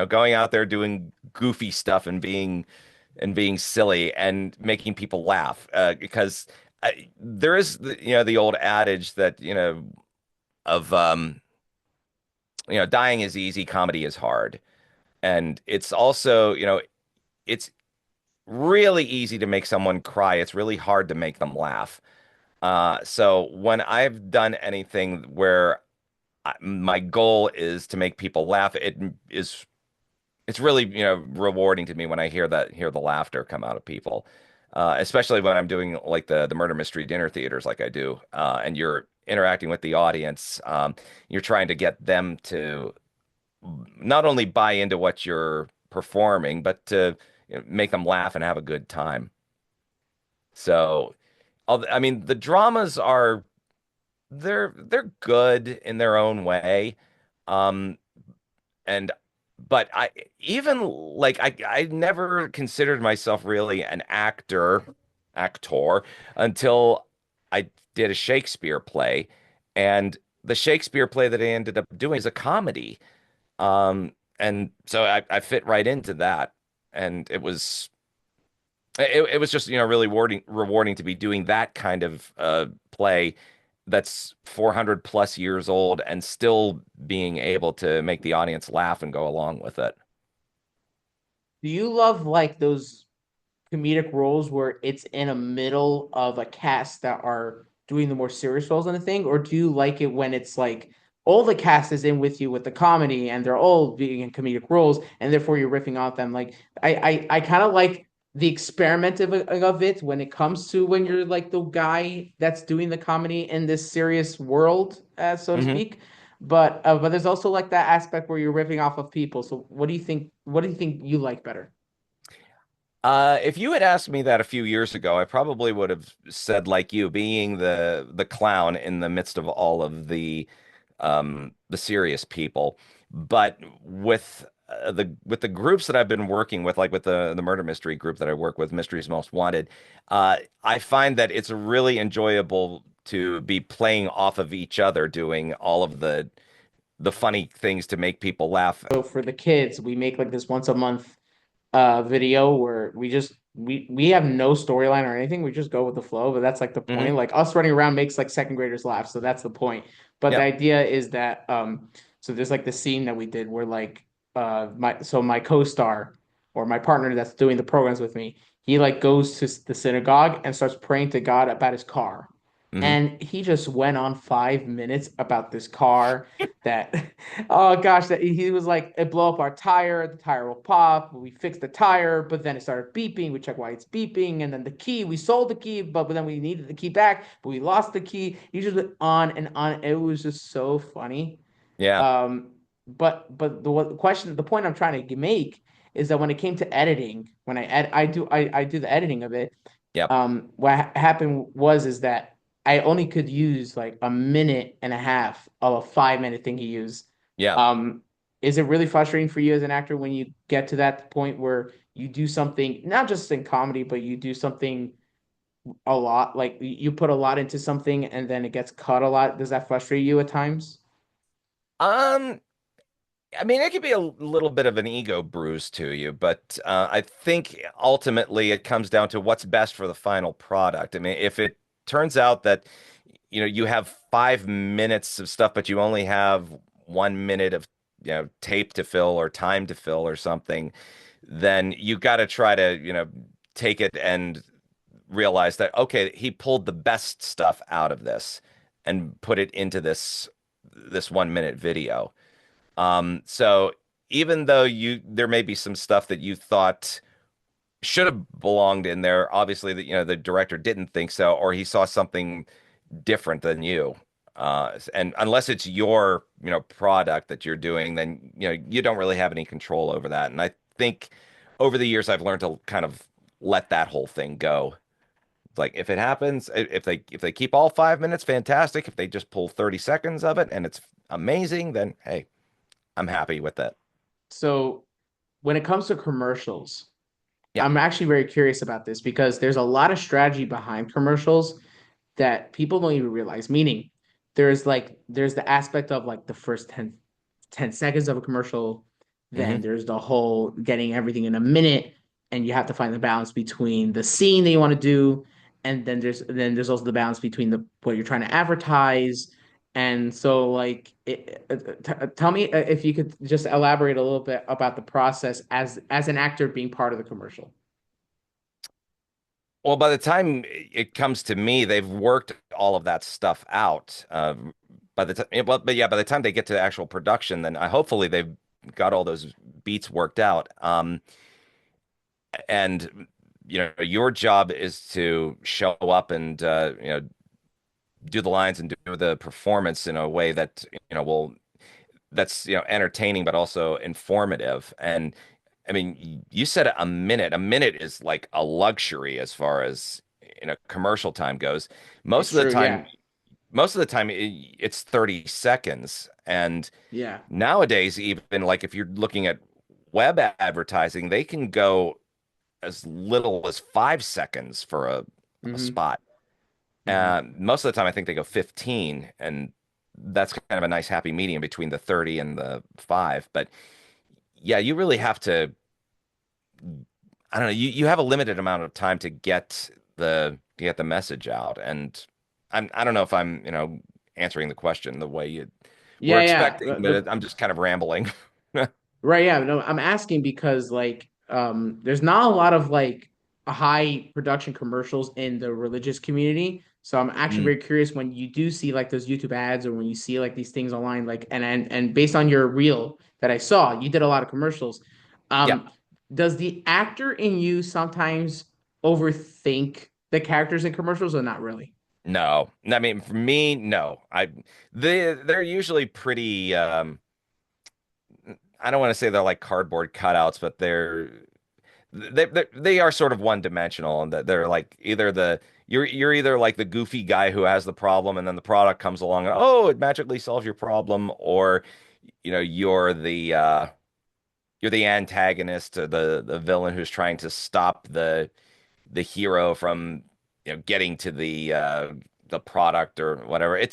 going out there doing goofy stuff and being silly and making people laugh. Because there is the old adage that, of dying is easy, comedy is hard. And it's also, it's really easy to make someone cry. It's really hard to make them laugh. So when I've done anything where my goal is to make people laugh, it is it's really, rewarding to me when I hear the laughter come out of people. Especially when I'm doing like the murder mystery dinner theaters like I do, and you're interacting with the audience. You're trying to get them to not only buy into what you're performing, but to make them laugh and have a good time. So, I mean, the dramas are they're good in their own way. Um, and but I even like I never considered myself really an actor until I did a Shakespeare play, and the Shakespeare play that I ended up doing is a comedy. And so I fit right into that, and it was just really rewarding to be doing that kind of play that's 400 plus years old and still being able to make the audience laugh and go along with it.
Do you love like those comedic roles where it's in a middle of a cast that are doing the more serious roles in the thing, or do you like it when it's like all the cast is in with you with the comedy and they're all being in comedic roles and therefore you're riffing off them? Like I kind of like the experiment of it when it comes to when you're like the guy that's doing the comedy in this serious world, so to
hmm
speak. But there's also like that aspect where you're riffing off of people. So what do you think? What do you think you like better?
If you had asked me that a few years ago, I probably would have said like you, being the clown in the midst of all of the serious people. But with the groups that I've been working with, like with the murder mystery group that I work with, Mysteries Most Wanted, I find that it's really enjoyable to be playing off of each other, doing all of the funny things to make people laugh.
So for the kids, we make like this once a month video where we have no storyline or anything. We just go with the flow, but that's like the point.
hmm
Like us running around makes like second graders laugh, so that's the point. But the
Yep.
idea is that so there's like the scene that we did where like my co-star or my partner that's doing the programs with me, he like goes to the synagogue and starts praying to God about his car.
hmm
And he just went on 5 minutes about this car that oh gosh, that he was like, it blow up our tire, the tire will pop, we fixed the tire, but then it started beeping, we check why it's beeping, and then the key, we sold the key, but then we needed the key back, but we lost the key. He just went on and on. It was just so funny.
Yeah.
Um, but the question, the point I'm trying to make is that when it came to editing, when I do the editing of it,
Yep.
what happened was is that I only could use like a minute and a half of a 5 minute thing he used.
Yeah.
Um, is it really frustrating for you as an actor when you get to that point where you do something, not just in comedy, but you do something a lot, like you put a lot into something and then it gets cut a lot? Does that frustrate you at times?
Um, I mean, it could be a little bit of an ego bruise to you, but I think ultimately it comes down to what's best for the final product. I mean, if it turns out that you have 5 minutes of stuff, but you only have 1 minute of tape to fill or time to fill or something, then you got to try to take it and realize that okay, he pulled the best stuff out of this and put it into this 1 minute video. So even though there may be some stuff that you thought should have belonged in there, obviously that the director didn't think so, or he saw something different than you. And unless it's your, product that you're doing, then you don't really have any control over that. And I think over the years I've learned to kind of let that whole thing go. Like if it happens, if they keep all 5 minutes, fantastic. If they just pull 30 seconds of it and it's amazing, then hey, I'm happy with that.
So when it comes to commercials,
Yeah.
I'm actually very curious about this because there's a lot of strategy behind commercials that people don't even realize. Meaning, there's the aspect of like the first 10 seconds of a commercial, then
hmm
there's the whole getting everything in a minute, and you have to find the balance between the scene that you want to do, and then there's also the balance between the what you're trying to advertise. And so, like, tell me if you could just elaborate a little bit about the process as an actor being part of the commercial.
Well, by the time it comes to me, they've worked all of that stuff out. By the time, well, but yeah, by the time they get to actual production, then hopefully they've got all those beats worked out. And your job is to show up and do the lines and do the performance in a way that will that's entertaining but also informative. And I mean, you said a minute. A minute is like a luxury as far as commercial time goes. Most
It's
of the
true.
time,
Yeah.
it's 30 seconds. And
Yeah.
nowadays, even like if you're looking at web advertising, they can go as little as 5 seconds for a
Hmm.
spot.
Hmm.
Most of the time, I think they go 15, and that's kind of a nice happy medium between the 30 and the 5. But yeah, you really have to, I don't know, you have a limited amount of time to get the message out. And I don't know if I'm, answering the question the way you were
Yeah. Yeah.
expecting, but I'm just kind of rambling.
Right, yeah. No, I'm asking because like there's not a lot of like high production commercials in the religious community. So I'm actually
Mm,
very curious when you do see like those YouTube ads or when you see like these things online, like and based on your reel that I saw, you did a lot of commercials.
yeah.
Um, does the actor in you sometimes overthink the characters in commercials or not really?
No. I mean, for me, no. They're usually pretty I don't want to say they're like cardboard cutouts, but they are sort of one dimensional, and that they're like either you're either like the goofy guy who has the problem, and then the product comes along and oh, it magically solves your problem, or you're the antagonist, the villain who's trying to stop the hero from getting to the product or whatever. And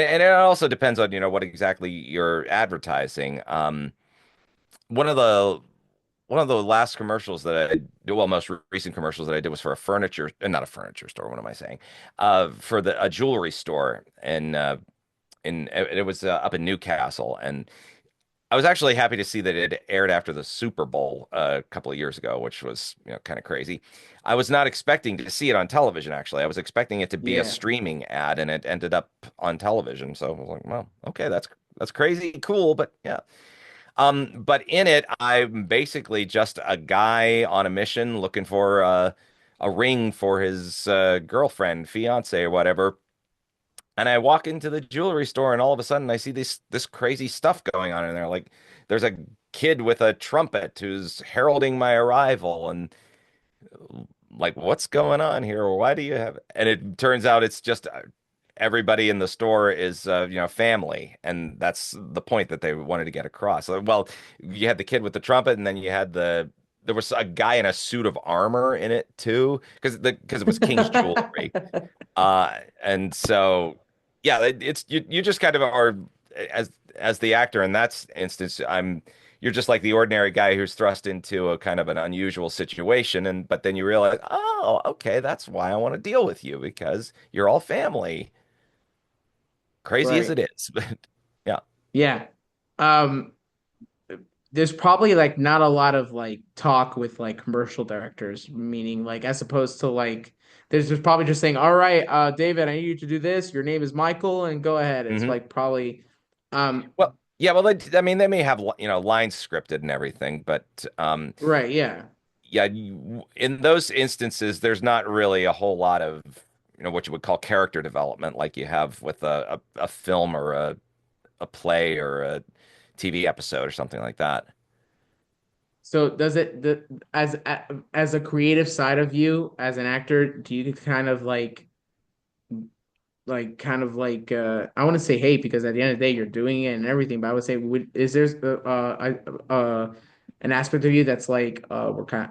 it also depends on what exactly you're advertising. One of the one of the last commercials that well, most recent commercials that I did was for a furniture, not a furniture store. What am I saying? For a jewelry store, and it was up in Newcastle, and I was actually happy to see that it aired after the Super Bowl a couple of years ago, which was kind of crazy. I was not expecting to see it on television. Actually, I was expecting it to be a
Yeah,
streaming ad, and it ended up on television. So I was like, well, okay, that's crazy, cool, but yeah. But in it, I'm basically just a guy on a mission looking for a ring for his girlfriend, fiance, or whatever. And I walk into the jewelry store, and all of a sudden, I see this crazy stuff going on in there. Like, there's a kid with a trumpet who's heralding my arrival, and like, what's going on here? Why do you have? And it turns out it's just everybody in the store is family, and that's the point that they wanted to get across. Well, you had the kid with the trumpet, and then there was a guy in a suit of armor in it too, because it was King's jewelry. And so yeah, it's you just kind of are as the actor in that instance. You're just like the ordinary guy who's thrust into a kind of an unusual situation, and but then you realize, oh, okay, that's why I want to deal with you, because you're all family, crazy as
right.
it is. But yeah.
Yeah. Um, there's probably like not a lot of like talk with like commercial directors, meaning like as opposed to like there's just probably just saying, all right, David, I need you to do this. Your name is Michael, and go ahead. It's
Hmm.
like probably
Well, yeah, well, I mean, they may have lines scripted and everything, but
right, yeah.
yeah, in those instances, there's not really a whole lot of what you would call character development like you have with a film or a play or a TV episode or something like that.
So does it as a creative side of you as an actor, do you kind of like kind of like I want to say hate because at the end of the day you're doing it and everything, but I would say is there an aspect of you that's like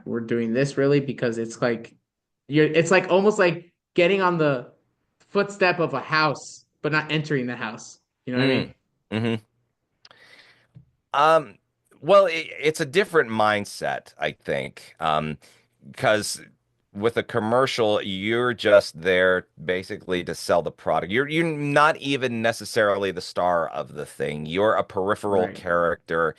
we're doing this really because it's like it's like almost like getting on the footstep of a house but not entering the house. You know what I
Mm.
mean?
Hmm. Um, well, it's a different mindset, I think. Because with a commercial, you're just there basically to sell the product. You're not even necessarily the star of the thing. You're a peripheral
Right.
character.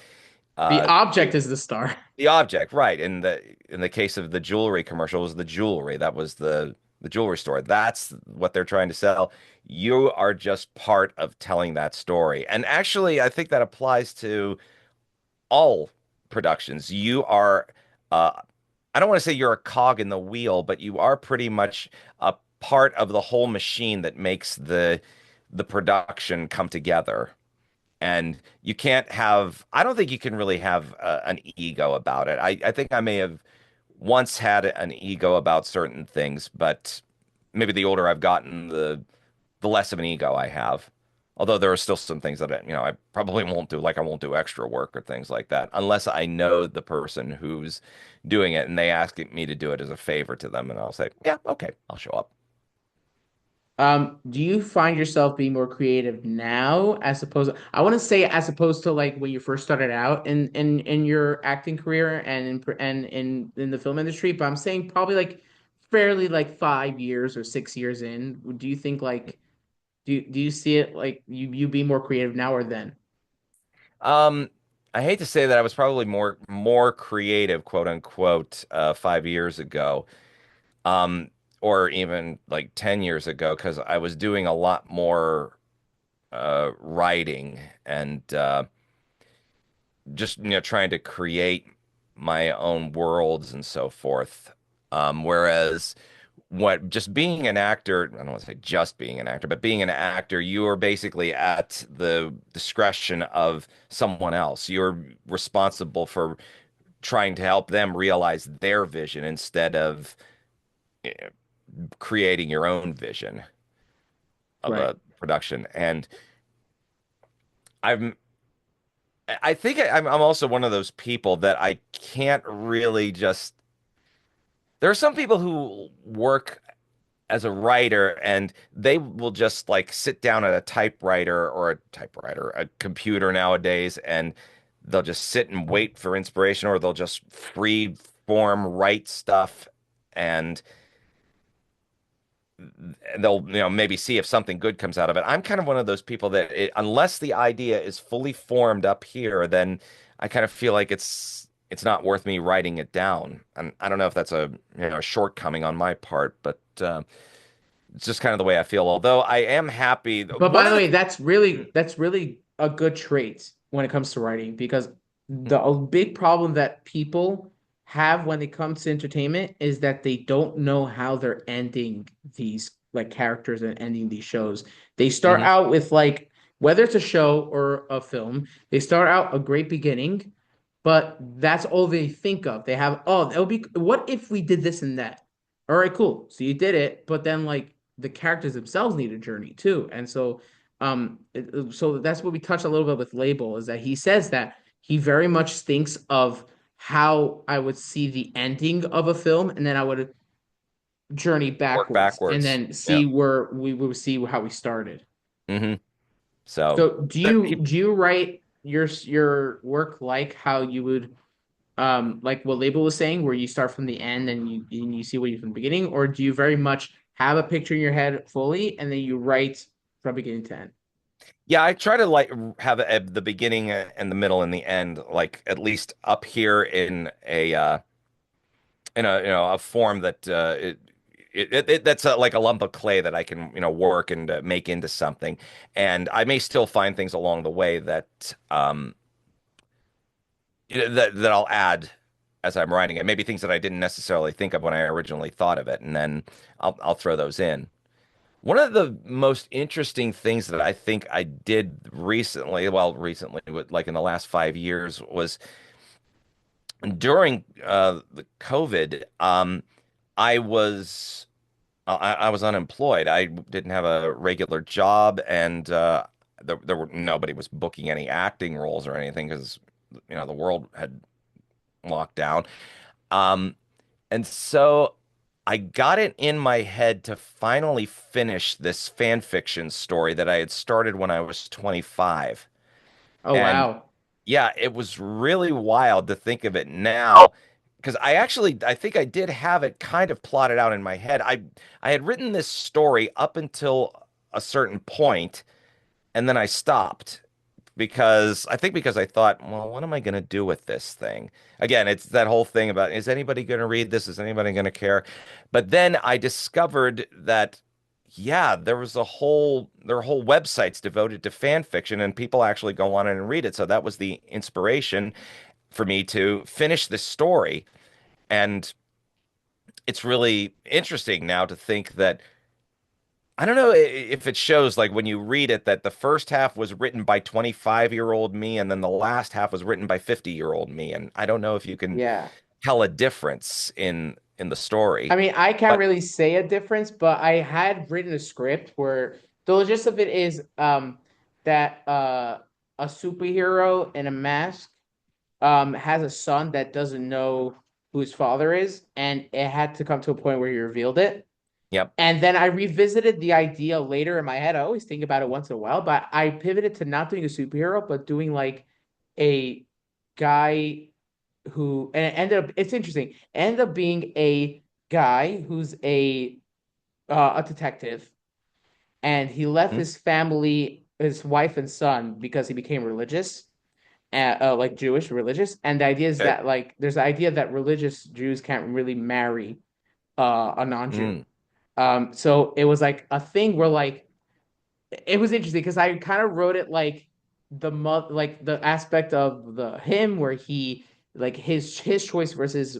The
Uh,
object is the star.
the object, right? In the case of the jewelry commercial, it was the jewelry. That was the jewelry store. That's what they're trying to sell. You are just part of telling that story. And actually, I think that applies to all productions. You are, uh, I don't want to say you're a cog in the wheel, but you are pretty much a part of the whole machine that makes the production come together. And you can't have, I don't think you can really have an ego about it. I think I may have once had an ego about certain things, but maybe the older I've gotten, the less of an ego I have. Although there are still some things that I probably won't do, like I won't do extra work or things like that, unless I know the person who's doing it and they ask me to do it as a favor to them, and I'll say, yeah, okay, I'll show up.
Do you find yourself being more creative now as opposed I want to say as opposed to like when you first started out in your acting career and in the film industry, but I'm saying probably like fairly like 5 years or 6 years in. Do you think like do you see it like you be more creative now or then?
Um, I hate to say that I was probably more creative, quote unquote, 5 years ago, um, or even like 10 years ago, because I was doing a lot more writing and just trying to create my own worlds and so forth. Whereas what just being an actor, I don't want to say just being an actor, but being an actor, you are basically at the discretion of someone else. You're responsible for trying to help them realize their vision instead of eh, creating your own vision of
Right.
a production. And I'm I think I'm also one of those people that I can't really just. There are some people who work as a writer and they will just like sit down at a typewriter or a computer nowadays, and they'll just sit and wait for inspiration, or they'll just free form write stuff, and they'll maybe see if something good comes out of it. I'm kind of one of those people that unless the idea is fully formed up here, then I kind of feel like it's not worth me writing it down. And I don't know if that's a shortcoming on my part, but it's just kind of the way I feel. Although I am happy.
But
One
by
of
the
the
way, that's really a good trait when it comes to writing because the a big problem that people have when it comes to entertainment is that they don't know how they're ending these like characters and ending these shows. They start
Mhm.
out with like whether it's a show or a film, they start out a great beginning, but that's all they think of. They have, oh, it'll be what if we did this and that? All right, cool. So you did it, but then like the characters themselves need a journey too. And so so that's what we touched a little bit with Label is that he says that he very much thinks of how I would see the ending of a film and then I would journey
Work
backwards and
backwards.
then
Yeah.
see where we would see how we started.
hmm So
So do you write your work like how you would like what Label was saying, where you start from the end and you see what you from the beginning, or do you very much have a picture in your head fully and then you write from beginning to end?
yeah, I try to like have the beginning and the middle and the end, like at least up here in a a form that that's like a lump of clay that I can work and make into something. And I may still find things along the way that that I'll add as I'm writing it. Maybe things that I didn't necessarily think of when I originally thought of it, and then I'll throw those in. One of the most interesting things that I think I did recently, well, recently, like in the last 5 years, was during the COVID. I was I was unemployed. I didn't have a regular job, and there were nobody was booking any acting roles or anything because the world had locked down. Um, and so I got it in my head to finally finish this fan fiction story that I had started when I was 25.
Oh
And
wow.
yeah, it was really wild to think of it now because I think I did have it kind of plotted out in my head. I had written this story up until a certain point, and then I stopped because I thought, well, what am I going to do with this thing? Again, it's that whole thing about is anybody going to read this? Is anybody going to care? But then I discovered that yeah, there are whole websites devoted to fan fiction, and people actually go on and read it. So that was the inspiration for me to finish this story. And it's really interesting now to think that I don't know if it shows like when you read it that the first half was written by 25-year-old me and then the last half was written by 50-year-old me. And I don't know if you can
Yeah.
tell a difference in the
I
story.
mean, I can't
But
really say a difference, but I had written a script where the gist of it is that a superhero in a mask has a son that doesn't know who his father is, and it had to come to a point where he revealed it.
yep.
And then I revisited the idea later in my head. I always think about it once in a while, but I pivoted to not doing a superhero, but doing like a guy who, and it ended up, it's interesting, it ended up being a guy who's a detective, and he left
Hmm?
his family, his wife and son, because he became religious, like Jewish religious. And the idea is
Okay.
that like there's the idea that religious Jews can't really marry a non-Jew.
Mm,
So it was like a thing where like it was interesting because I kind of wrote it like like the aspect of the him where he like his choice versus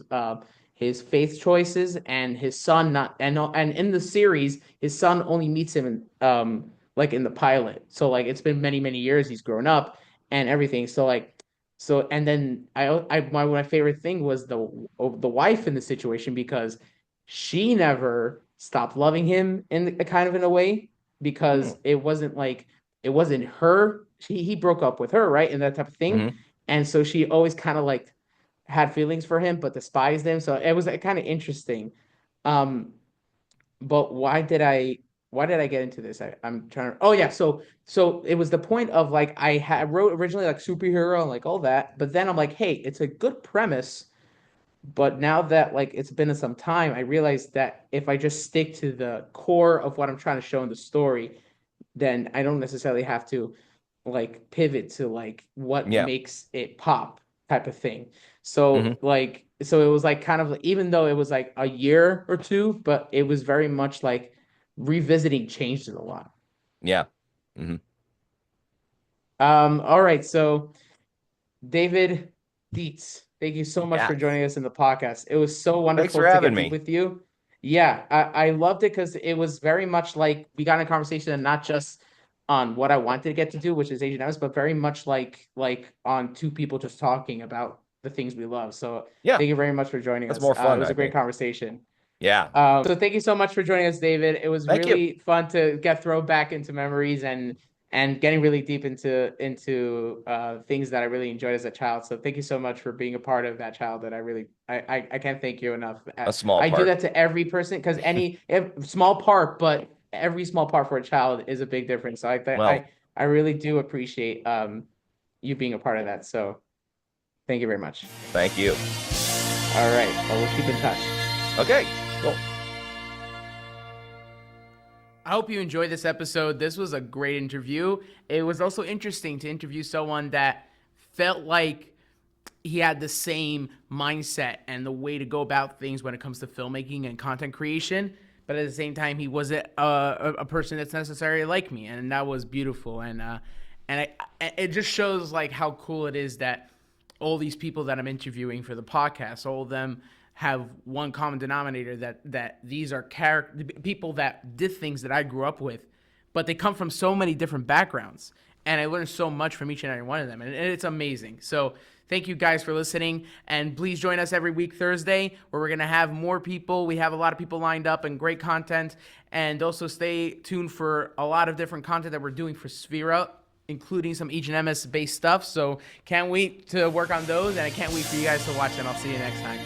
his faith choices, and his son not, and in the series his son only meets him in, like in the pilot, so like it's been many years, he's grown up and everything, so like so, and then my favorite thing was the wife in the situation, because she never stopped loving him in a kind of in a way,
mm,
because it wasn't like it wasn't her. He broke up with her, right? And that type of thing.
hmm.
And so she always kind of like had feelings for him, but despised him. So it was kind of interesting. Um, but why did I get into this? I'm trying to, oh yeah, so it was the point of like wrote originally like superhero and like all that, but then I'm like, hey, it's a good premise. But now that like it's been some time, I realized that if I just stick to the core of what I'm trying to show in the story, then I don't necessarily have to like pivot to like what
Yeah.
makes it pop type of thing.
Hmm.
So like so it was like kind of, even though it was like a year or two, but it was very much like revisiting changed it a lot.
Yeah. Hmm.
All right, so David Dietz, thank you so much
Yeah.
for joining us in the podcast. It was so
Thanks
wonderful
for
to
having
get deep
me.
with you. Yeah, I loved it because it was very much like we got in a conversation, and not just on what I wanted to get to do, which is Asian Emes, but very much like on two people just talking about the things we love. So
Yeah.
thank you very much for joining
That's
us.
more
It
fun,
was
I
a great
think.
conversation.
Yeah.
So thank you so much for joining us, David. It was
Thank you.
really fun to get thrown back into memories and getting really deep into things that I really enjoyed as a child. So thank you so much for being a part of that childhood. I can't thank you enough.
A small
I do
part.
that to every person because small part, but every small part for a child is a big difference. So
Well,
I really do appreciate you being a part of that. So thank you very much.
thank you.
All right, well, we'll keep in touch.
Okay. Cool.
I hope you enjoyed this episode. This was a great interview. It was also interesting to interview someone that felt like he had the same mindset and the way to go about things when it comes to filmmaking and content creation. But at the same time, he wasn't a person that's necessarily like me, and that was beautiful. It just shows like how cool it is that all these people that I'm interviewing for the podcast, all of them have one common denominator, that these are people that did things that I grew up with, but they come from so many different backgrounds, and I learned so much from each and every one of them, and it's amazing. So thank you guys for listening, and please join us every week Thursday, where we're gonna have more people. We have a lot of people lined up and great content, and also stay tuned for a lot of different content that we're doing for Sphera, including some Emes based stuff. So can't wait to work on those, and I can't wait for you guys to watch them. I'll see you next time.